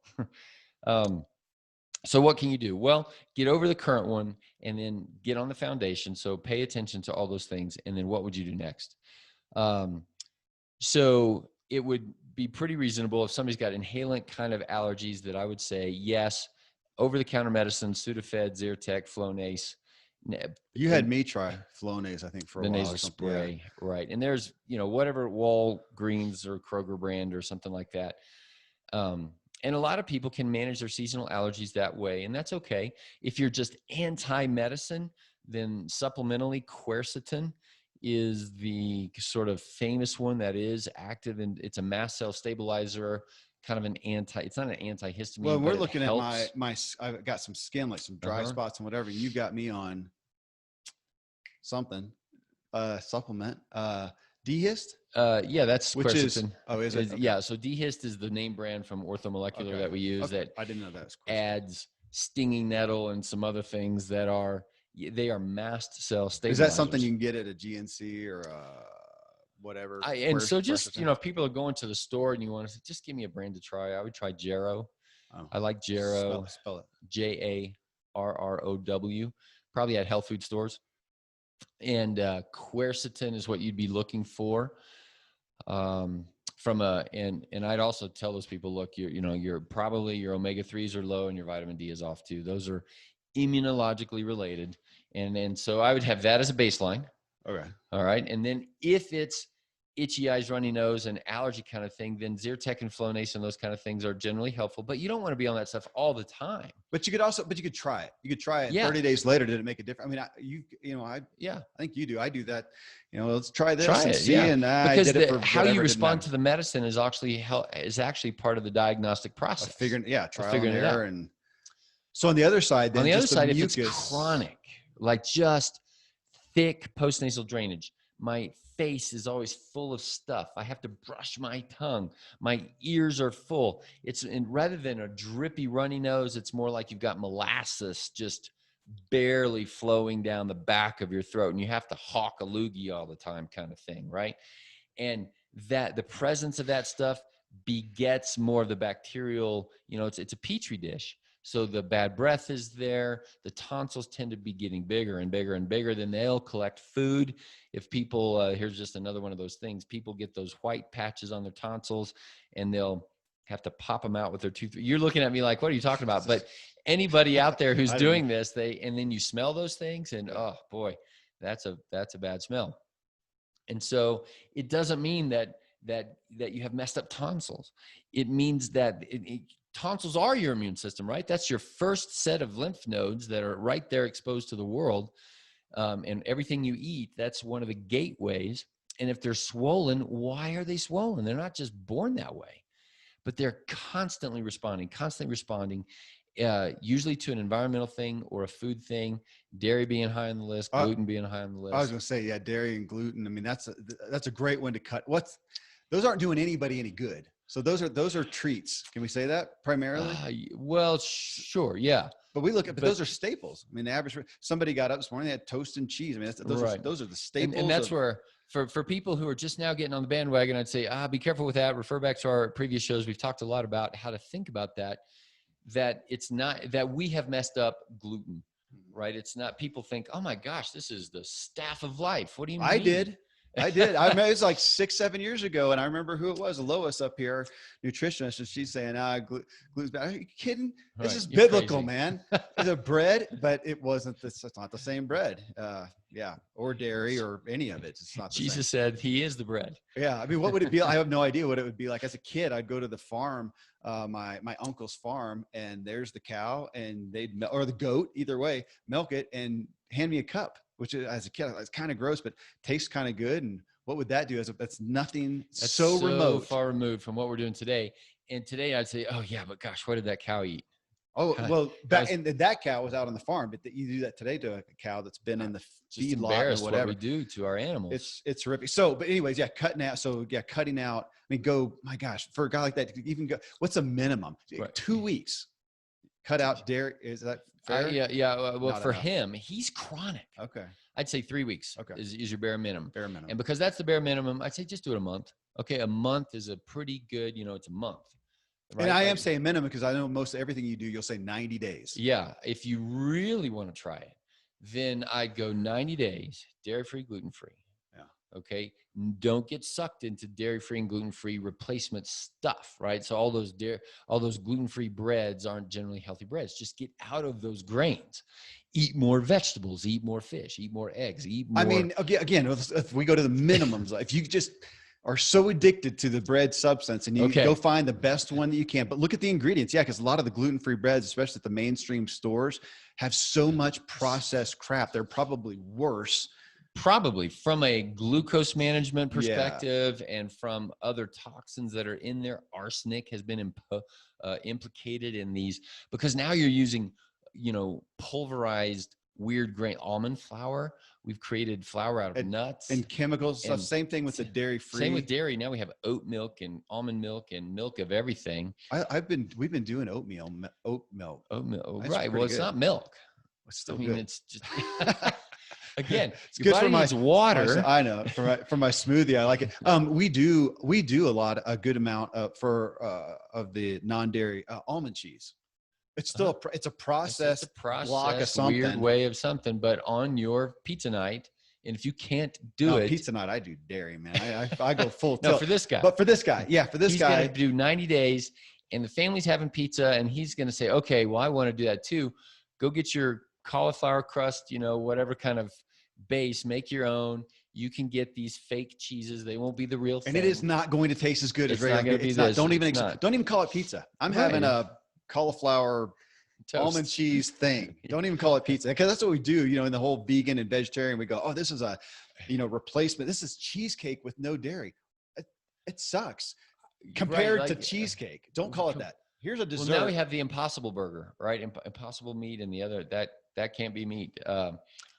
So what can you do? Well, get over the current one and then get on the foundation. So pay attention to all those things. And then what would you do next? So it would be pretty reasonable if somebody's got inhalant kind of allergies that I would say, yes, over-the-counter medicine, Sudafed, Zyrtec, Flonase. You had me try Flonase, I think, for a the while. nasal Or something. spray, right? And there's, whatever Walgreens or Kroger brand or something like that. And a lot of people can manage their seasonal allergies that way, and that's okay. If you're just anti-medicine, then supplementally quercetin is the sort of famous one that is active, and it's a mast cell stabilizer, kind of it's not an antihistamine. Well, we're but looking at I've got some skin, like some dry spots and whatever. You got me on something, supplement, Dehist. Yeah, that's which quercetin. Is it? Okay. Yeah, so Dehist is the name brand from Orthomolecular that we use that I didn't know that was adds stinging nettle and some other things that are mast cell stabilizers. Is that something you can get at a GNC or whatever? So just, if people are going to the store and you want to just give me a brand to try, I would try Jarrow. Oh. I like Jarrow. Spell it. Jarrow. Probably at health food stores. And quercetin is what you'd be looking for. And I'd also tell those people, look, you're probably your omega-3s are low and your vitamin D is off too. Those are immunologically related. And so I would have that as a baseline. Okay. All right. And then if it's itchy eyes, runny nose, and allergy kind of thing, then Zyrtec and Flonase and those kind of things are generally helpful, but you don't want to be on that stuff all the time. But you could try it. You could try it. Yeah. 30 days later, did it make a difference? I mean, I think you do. I do that. Let's try this and see. Yeah. And because I did it for how you respond to the medicine is actually part of the diagnostic process. Trial and error. And so on the other side, then if it's chronic, like just thick postnasal drainage, my face is always full of stuff. I have to brush my tongue. My ears are full. Rather than a drippy runny nose, it's more like you've got molasses just barely flowing down the back of your throat, and you have to hawk a loogie all the time, kind of thing, right? And that the presence of that stuff begets more of the bacterial. It's a petri dish. So the bad breath is there. The tonsils tend to be getting bigger and bigger and bigger. Then they'll collect food. If people, here's just another one of those things. People get those white patches on their tonsils and they'll have to pop them out with their tooth. You're looking at me like, what are you talking about? But anybody out there who's doing this, and then you smell those things and oh boy, that's a bad smell. And so it doesn't mean that you have messed up tonsils. It means that tonsils are your immune system, right? That's your first set of lymph nodes that are right there exposed to the world. And everything you eat, that's one of the gateways. And if they're swollen, why are they swollen? They're not just born that way, but they're constantly responding, usually to an environmental thing or a food thing, dairy being high on the list, gluten being high on the list. I was going to say, yeah, dairy and gluten. I mean, that's a great one to cut. Those aren't doing anybody any good. So those are treats. Can we say that primarily? Well, sure. Yeah. But but those are staples. I mean, the average, somebody got up this morning, they had toast and cheese. I mean, those are the staples. And that's where, for people who are just now getting on the bandwagon, I'd say, be careful with that. Refer back to our previous shows. We've talked a lot about how to think about that it's not that we have messed up gluten, right? It's not, people think, oh my gosh, this is the staff of life. What do you mean? I did. I mean, it was like 6-7 years ago. And I remember who it was, Lois up here, nutritionist. And she's saying, gluten's bad. Are you kidding? This is biblical, man. It's a bread, but it's not the same bread. Or dairy or any of it. It's not the same. Jesus said he is the bread. Yeah. I mean, what would it be? I have no idea what it would be like. As a kid, I'd go to the farm, my uncle's farm, and there's the cow and or the goat, either way, milk it and hand me a cup. Which as a kid, it's kind of gross, but tastes kind of good. And what would that do? That's nothing. That's so far removed from what we're doing today. And today I'd say, oh yeah, but gosh, what did that cow eat? Oh, God, well, guys, and that cow was out on the farm, but you do that today to a cow that's been in the just feed lot or embarrassed what whatever. we do to our animals. It's horrific. So, but anyways, yeah, cutting out. So yeah, cutting out. I mean, my gosh, for a guy like that, to even go, what's a minimum? Right. 2 weeks. Cut out dairy. Is that fair? Yeah. Well, Not for enough. him, he's chronic. Okay. I'd say 3 weeks Okay. is your bare minimum. Bare minimum. And because that's the bare minimum, I'd say just do it a month. Okay, a month is a pretty good, it's a month. Right? And I am saying minimum because I know most everything you do, you'll say 90 days. Yeah. If you really want to try it, then I'd go 90 days, dairy-free, gluten-free. Yeah. Okay. Don't get sucked into dairy-free and gluten-free replacement stuff, right? So all those gluten-free breads aren't generally healthy breads. Just get out of those grains. Eat more vegetables, eat more fish, eat more eggs, eat more. I mean, again, if we go to the minimums, if you just are so addicted to the bread substance and you go find the best one that you can, but look at the ingredients. Yeah. Because a lot of the gluten-free breads, especially at the mainstream stores, have so much processed crap. They're probably worse. Probably from a glucose management perspective and from other toxins that are in there. Arsenic has been implicated in these because now you're using, pulverized weird grain almond flour. We've created flour out of nuts and chemicals. And same thing with the dairy free. Same with dairy. Now we have oat milk and almond milk and milk of everything. We've been doing oat milk. Right. Well, it's not milk. It's still good. It's just again, it's good for needs water. I know for my smoothie. I like it. We do a good amount of the non-dairy almond cheese. It's still it's a process. It's a process, block of something. Weird way of something. But on your pizza night, and if you can't do it, pizza night, I do dairy, man. I go full no, tilt. For this guy, he's gonna do 90 days, and the family's having pizza, and he's gonna say, okay, well, I want to do that too. Go get your cauliflower crust, whatever kind of base, make your own. You can get these fake cheeses. They won't be the real thing. And it is not going to taste as good as regular. It's not. Don't even call it pizza. I'm having a cauliflower toast. Almond cheese thing. Don't even call it pizza. Because that's what we do, in the whole vegan and vegetarian. We go, oh, this is a, replacement. This is cheesecake with no dairy. It sucks compared to cheesecake. Don't call it that. Here's a dessert. Well, now we have the Impossible Burger, right? Impossible meat, and the other that can't be meat.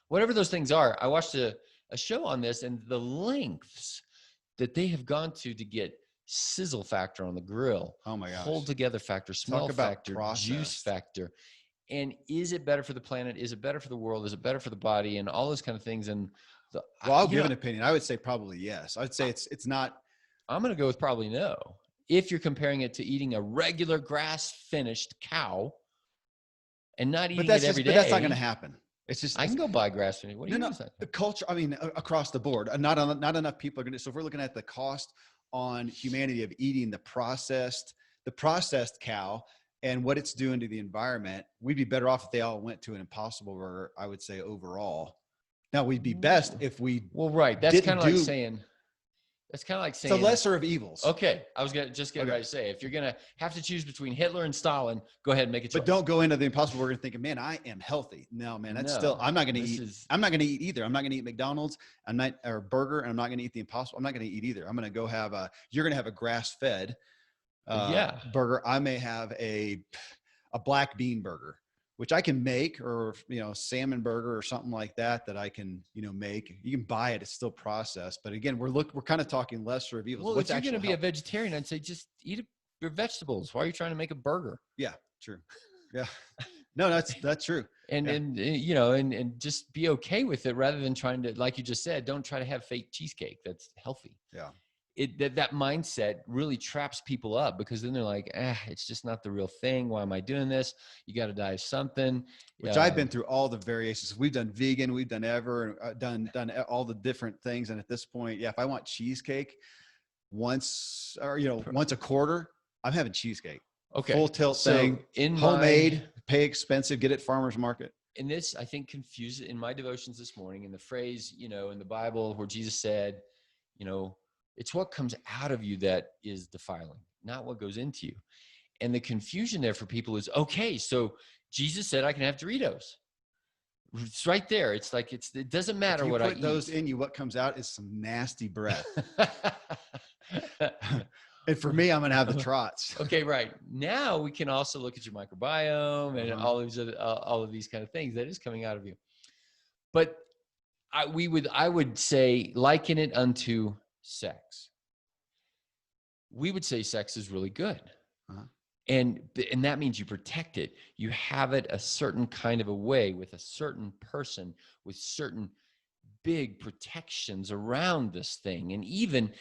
Whatever those things are. I watched a show on this, and the lengths that they have gone to get sizzle factor on the grill. Oh my gosh. Hold together factor, smell factor, juice factor. And is it better for the planet? Is it better for the world? Is it better for the body? And all those kind of things. And I'll give an opinion. I would say probably yes. I'd say it's not. I'm going to go with probably no. If you're comparing it to eating a regular grass-finished cow and not eating it every day. But that's not going to happen. It's just I can go buy grass-finished. What do you mean? The culture. I mean, across the board, not enough people are going to. So if we're looking at the cost on humanity of eating the processed cow and what it's doing to the environment, we'd be better off if they all went to an Impossible Burger. I would say overall. Now we'd be best if we. Well, right. That's kind of like saying. It's kind of like saying the lesser of evils. Okay. I was going to just get ready to say, if you're going to have to choose between Hitler and Stalin, go ahead and make a choice. But don't go into the Impossible Burger thinking, man, I am healthy. No, man, I'm not going to eat. I'm not going to eat either. I'm not going to eat McDonald's or burger. And I'm not going to eat the Impossible. I'm not going to eat either. I'm going to go you're going to have a grass-fed burger. I may have a black bean burger, which I can make, or, salmon burger or something like that I can, make. You can buy it. It's still processed. But again, we're kind of talking lesser of evils. Well, if you're going to be a vegetarian, I'd say just eat your vegetables. Why are you trying to make a burger? Yeah, true. Yeah. No, that's true. And just be okay with it rather than trying to, like you just said, don't try to have fake cheesecake. That's healthy. Yeah. That mindset really traps people up because then they're like, it's just not the real thing. Why am I doing this? You got to die of something. Which I've been through all the variations. We've done vegan, we've done done all the different things. And at this point, if I want cheesecake once a quarter, I'm having cheesecake. Okay. Full tilt thing, homemade, pay expensive, get it farmer's market. And this, I think, confuses in my devotions this morning in the phrase, in the Bible where Jesus said, it's what comes out of you that is defiling, not what goes into you. And the confusion there for people is, okay, so Jesus said I can have Doritos. It's right there. It's like, it doesn't matter what I eat. If you put those in you, what comes out is some nasty breath. And for me, I'm going to have the trots. Okay, right. Now we can also look at your microbiome and all of these kind of things that is coming out of you. But I would say liken it unto sex. We would say sex is really good. And that means you protect it. You have it a certain kind of a way with a certain person with certain big protections around this thing. And even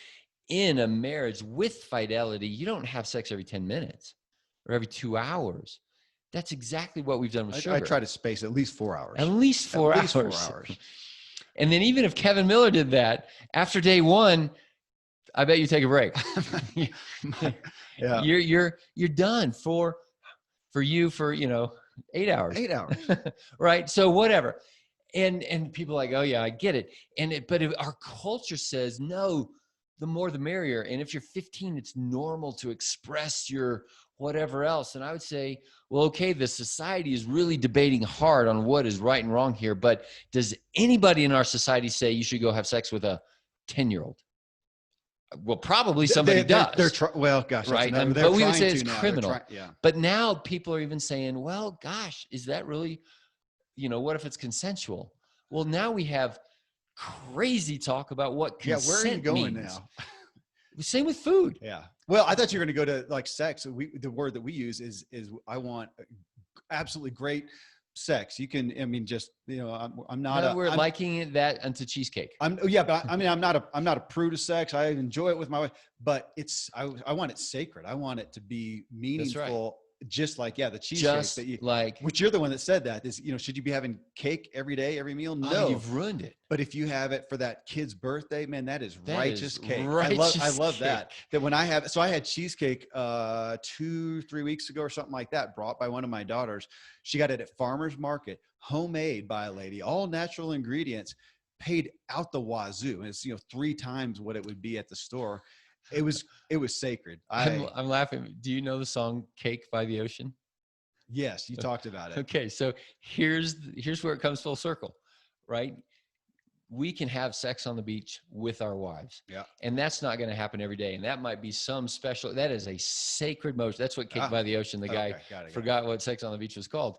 in a marriage with fidelity, you don't have sex every 10 minutes or every 2 hours. That's exactly what we've done with sugar. I try to space at least 4 hours. At least 4 hours. 4 hours. And then even if Kevin Miller did that, after day one, I bet you take a break. Yeah. You're done for 8 hours. 8 hours. Right? So whatever. And people are like, oh yeah, I get it. But our culture says, no, the more the merrier. And if you're 15, it's normal to express your whatever else. And I would say, well, okay, the society is really debating hard on what is right and wrong here. But does anybody in our society say you should go have sex with a 10-year-old? Well, probably somebody does. Well, gosh, right? But we would say it's criminal. But now people are even saying, well, gosh, is that really, what if it's consensual? Well, now we have crazy talk about what consent where are you going means. now? Same with food. Yeah. Well, I thought you were going to go to like sex. The word that we use is I want absolutely great sex. You can, I'm not. We're liking that unto cheesecake. I'm not a prude of sex. I enjoy it with my wife, but I want it sacred. I want it to be meaningful. That's right. Just like, the cheesecake which you're the one that said that is, should you be having cake every day, every meal? No, you've ruined it. But if you have it for that kid's birthday, man, that is righteous cake. Righteous I love cake. that when I had cheesecake 2-3 weeks ago or something like that, brought by one of my daughters. She got it at farmer's market, homemade by a lady, all natural ingredients, paid out the wazoo. And it's, 3 times what it would be at the store. It was sacred. I'm laughing. Do you know the song Cake by the Ocean? Yes, you talked about it. Okay, so here's where it comes full circle, right? We can have sex on the beach with our wives. Yeah. And that's not going to happen every day. And that might be some special, that is a sacred motion. That's what Cake by the Ocean, the guy forgot what Sex on the Beach was called.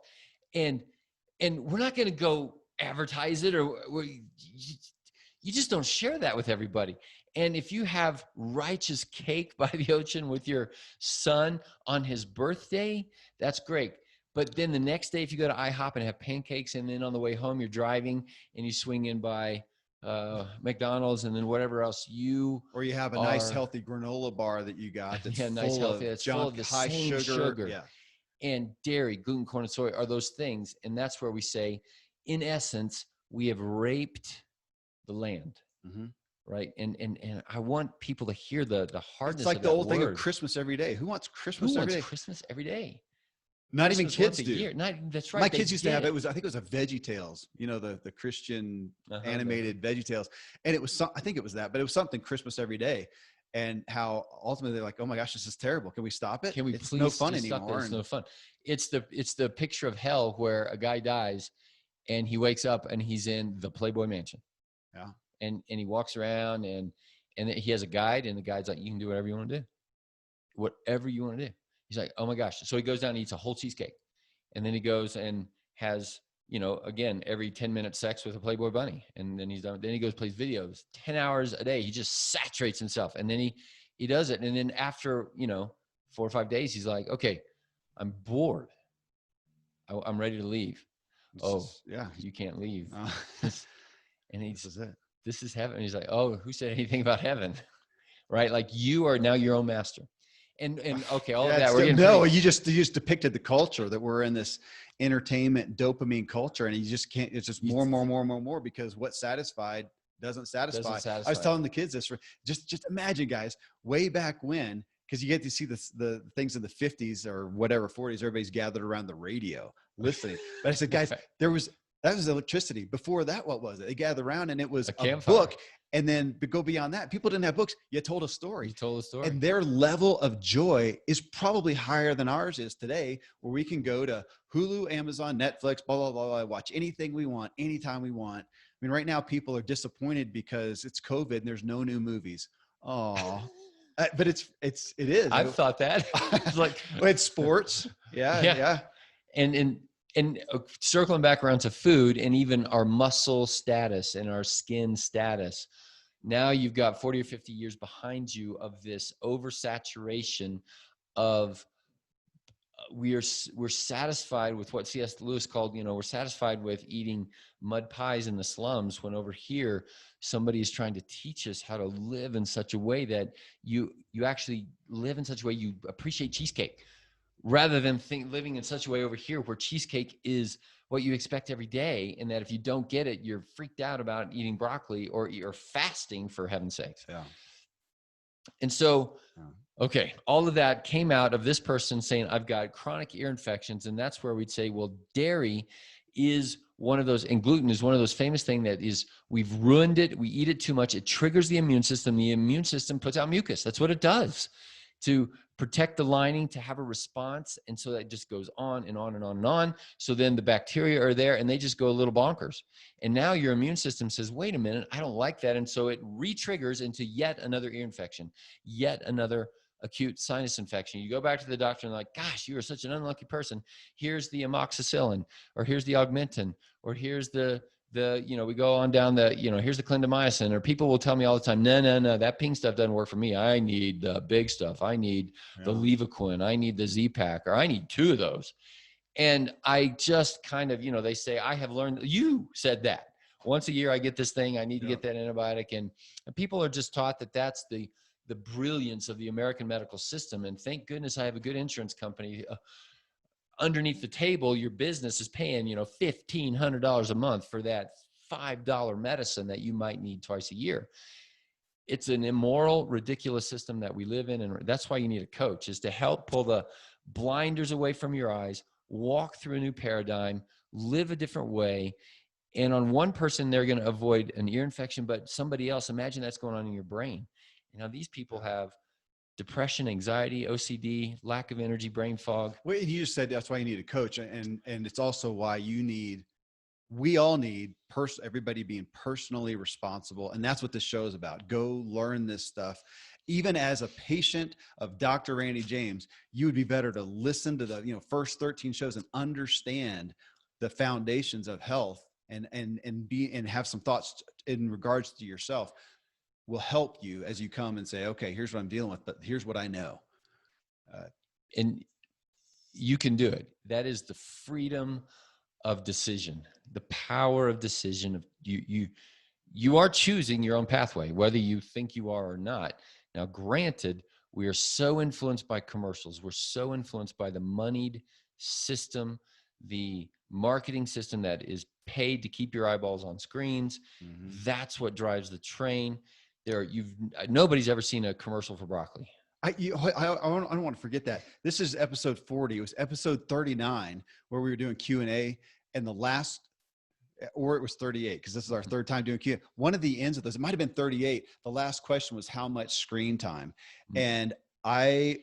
And we're not going to go advertise it you just don't share that with everybody. And if you have righteous cake by the ocean with your son on his birthday, that's great. But then the next day, if you go to IHOP and have pancakes, and then on the way home, you're driving and you swing in by McDonald's and then whatever else or you have a nice healthy granola bar that you got that's full of the high same sugar. Yeah. And dairy, gluten, corn, and soy are those things. And that's where we say, in essence, we have raped the land. Mm-hmm. Right. And I want people to hear the hardness. It's like of the old word. thing of Christmas every day. Who wants Christmas every day? Christmas every day? Not Christmas even kids do. That's right. My kids used to have it. I think it was a Veggie Tales, the Christian animated Veggie Tales. And it was, I think it was that, but it was something Christmas every day. And how ultimately they're like, oh my gosh, this is terrible. Can we stop it? Can we it's please no fun stop anymore. It? It's no fun. It's the picture of hell where a guy dies and he wakes up and he's in the Playboy Mansion. Yeah. And he walks around and he has a guide, and the guide's like, you can do whatever you want to do. Whatever you want to do. He's like, oh my gosh. So he goes down and eats a whole cheesecake. And then he goes and has, again, every 10 minutes sex with a Playboy bunny. And then he's done. Then he goes, plays videos 10 hours a day. He just saturates himself. And then he does it. And then after, 4 or 5 days, he's like, okay, I'm bored. I'm ready to leave. You can't leave. And this is it. This is heaven. And he's like, oh, who said anything about heaven? Right? Like, you are now your own master. And okay, all of that. You just depicted the culture that we're in, this entertainment dopamine culture, and you just can't. It's just more because what satisfied doesn't satisfy. I was telling the kids this. Just imagine, guys, way back when, because you get to see the things in the 50s or whatever 40s. Everybody's gathered around the radio listening. But I said, guys, that was electricity. Before that, what was it? They gathered around and it was a book. And then go beyond that. People didn't have books. You told a story. And their level of joy is probably higher than ours is today, where we can go to Hulu, Amazon, Netflix, blah, blah, blah, blah, watch anything we want, anytime we want. I mean, right now people are disappointed because it's COVID and there's no new movies. Oh, But it is. I've thought that. It's like, It's sports. Yeah. yeah. Yeah. And circling back around to food and even our muscle status and our skin status. Now you've got 40 or 50 years behind you of this oversaturation of we're satisfied with what C.S. Lewis called, we're satisfied with eating mud pies in the slums, when over here somebody is trying to teach us how to live in such a way that you actually live in such a way you appreciate cheesecake, rather than living in such a way over here where cheesecake is what you expect every day, and that if you don't get it, you're freaked out about eating broccoli or you're fasting, for heaven's sakes. Yeah. And so, okay, all of that came out of this person saying, I've got chronic ear infections. And that's where we'd say, well, dairy is one of those, and gluten is one of those famous things that is, we've ruined it. We eat it too much. It triggers the immune system. The immune system puts out mucus. That's what it does, to protect the lining, to have a response. And so that just goes on and on and on and on. So then the bacteria are there and they just go a little bonkers. And now your immune system says, wait a minute, I don't like that. And so it re-triggers into yet another ear infection, yet another acute sinus infection. You go back to the doctor and like, gosh, you are such an unlucky person. Here's the amoxicillin, or here's the augmentin, or here's the we go on down the, here's the clindamycin, or people will tell me all the time, no, that pink stuff doesn't work for me. I need the big stuff. I need the Levaquin. I need the Z-Pak, or I need 2 of those. And I just kind of, they say, I have learned, you said that once a year I get this thing, I need to get that antibiotic. And people are just taught that that's the brilliance of the American medical system. And thank goodness I have a good insurance company. Underneath the table, your business is paying, $1,500 a month for that $5 medicine that you might need twice a year. It's an immoral, ridiculous system that we live in. And that's why you need a coach, is to help pull the blinders away from your eyes, walk through a new paradigm, live a different way. And on one person, they're going to avoid an ear infection, but somebody else, imagine that's going on in your brain. These people have depression, anxiety, OCD, lack of energy, brain fog. Well, and you just said that's why you need a coach. And it's also why we all need everybody being personally responsible. And that's what this show is about. Go learn this stuff. Even as a patient of Dr. Randy James, you would be better to listen to the, first 13 shows and understand the foundations of health and have some thoughts in regards to yourself. Will help you as you come and say, okay, here's what I'm dealing with, but here's what I know. And you can do it. That is the freedom of decision, the power of decision. Of you are choosing your own pathway, whether you think you are or not. Now, granted, we are so influenced by commercials. We're so influenced by the moneyed system, the marketing system that is paid to keep your eyeballs on screens. Mm-hmm. That's what drives the train. Nobody's ever seen a commercial for broccoli. I don't want to forget that. This is episode 40. It was episode 39 where we were doing Q&A, and the last, or it was 38, because this is our third time doing Q&A. One of the ends of this, it might've been 38. The last question was how much screen time. Mm-hmm. And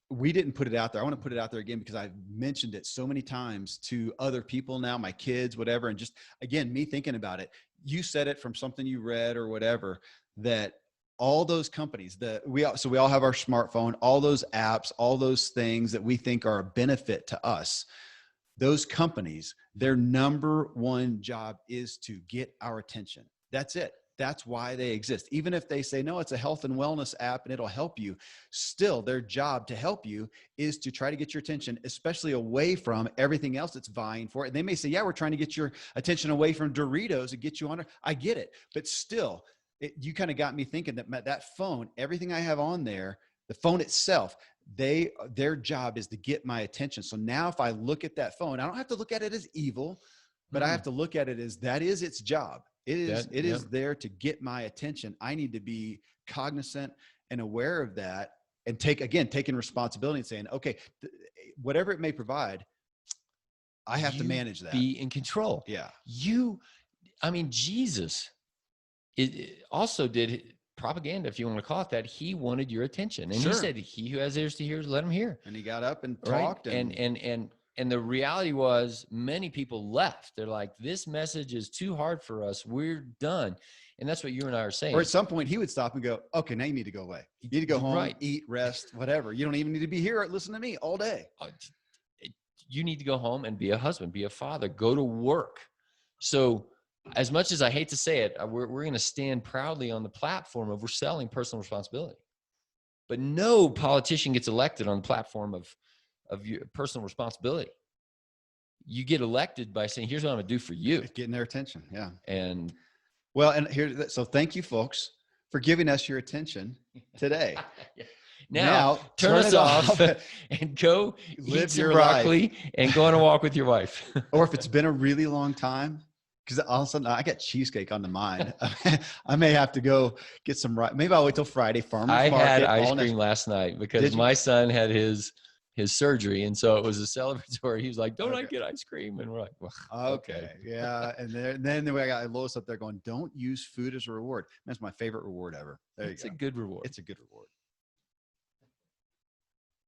we didn't put it out there. I want to put it out there again because I've mentioned it so many times to other people now, my kids, whatever. And just, again, me thinking about it, you said it from something you read or whatever, that all those companies we all have our smartphone, all those apps, all those things that we think are a benefit to us. Those companies, their number one job is to get our attention. That's it. That's why they exist. Even if they say, no, it's a health and wellness app and it'll help you, still their job to help you is to try to get your attention, especially away from everything else that's vying for it. And they may say, yeah, we're trying to get your attention away from Doritos and get you on it. I get it. But still, you kind of got me thinking that phone, everything I have on there, the phone itself, their job is to get my attention. So now if I look at that phone, I don't have to look at it as evil, but I have to look at it as that is its job. It is there to get my attention. I need to be cognizant and aware of that, and taking responsibility and saying, okay, whatever it may provide, I have to manage that. Be in control. Yeah. Jesus, it also did propaganda, if you want to call it that. He wanted your attention. And He said, he who has ears to hear, let him hear. And he got up and talked. Right? And And the reality was many people left. They're like, this message is too hard for us. We're done. And that's what you and I are saying. Or at some point he would stop and go, okay, now you need to go away. You need to go home, Right. eat, rest, whatever. You don't even need to be here. Listen to me all day. You need to go home and be a husband, be a father, go to work. So as much as I hate to say it, we're going to stand proudly on the platform of we're selling personal responsibility. But no politician gets elected on the platform of your personal responsibility. You get elected by saying, here's what I'm going to do for you. Getting their attention. Yeah. And well, and so thank you folks for giving us your attention today. yeah. Now turn us off and go eat some broccoli and go on a walk with your wife. Or if it's been a really long time, because all of a sudden I got cheesecake on the mind. I may have to go get some. Maybe I'll wait till Friday. Farmers Market. I had ice cream last night because my son had his surgery, and so it was a celebratory. He was like, "Don't I get ice cream?" And we're like, well, "Okay, yeah." And then I got Lois up there going, "Don't use food as a reward." That's my favorite reward ever. There you go. It's a good reward. It's a good reward.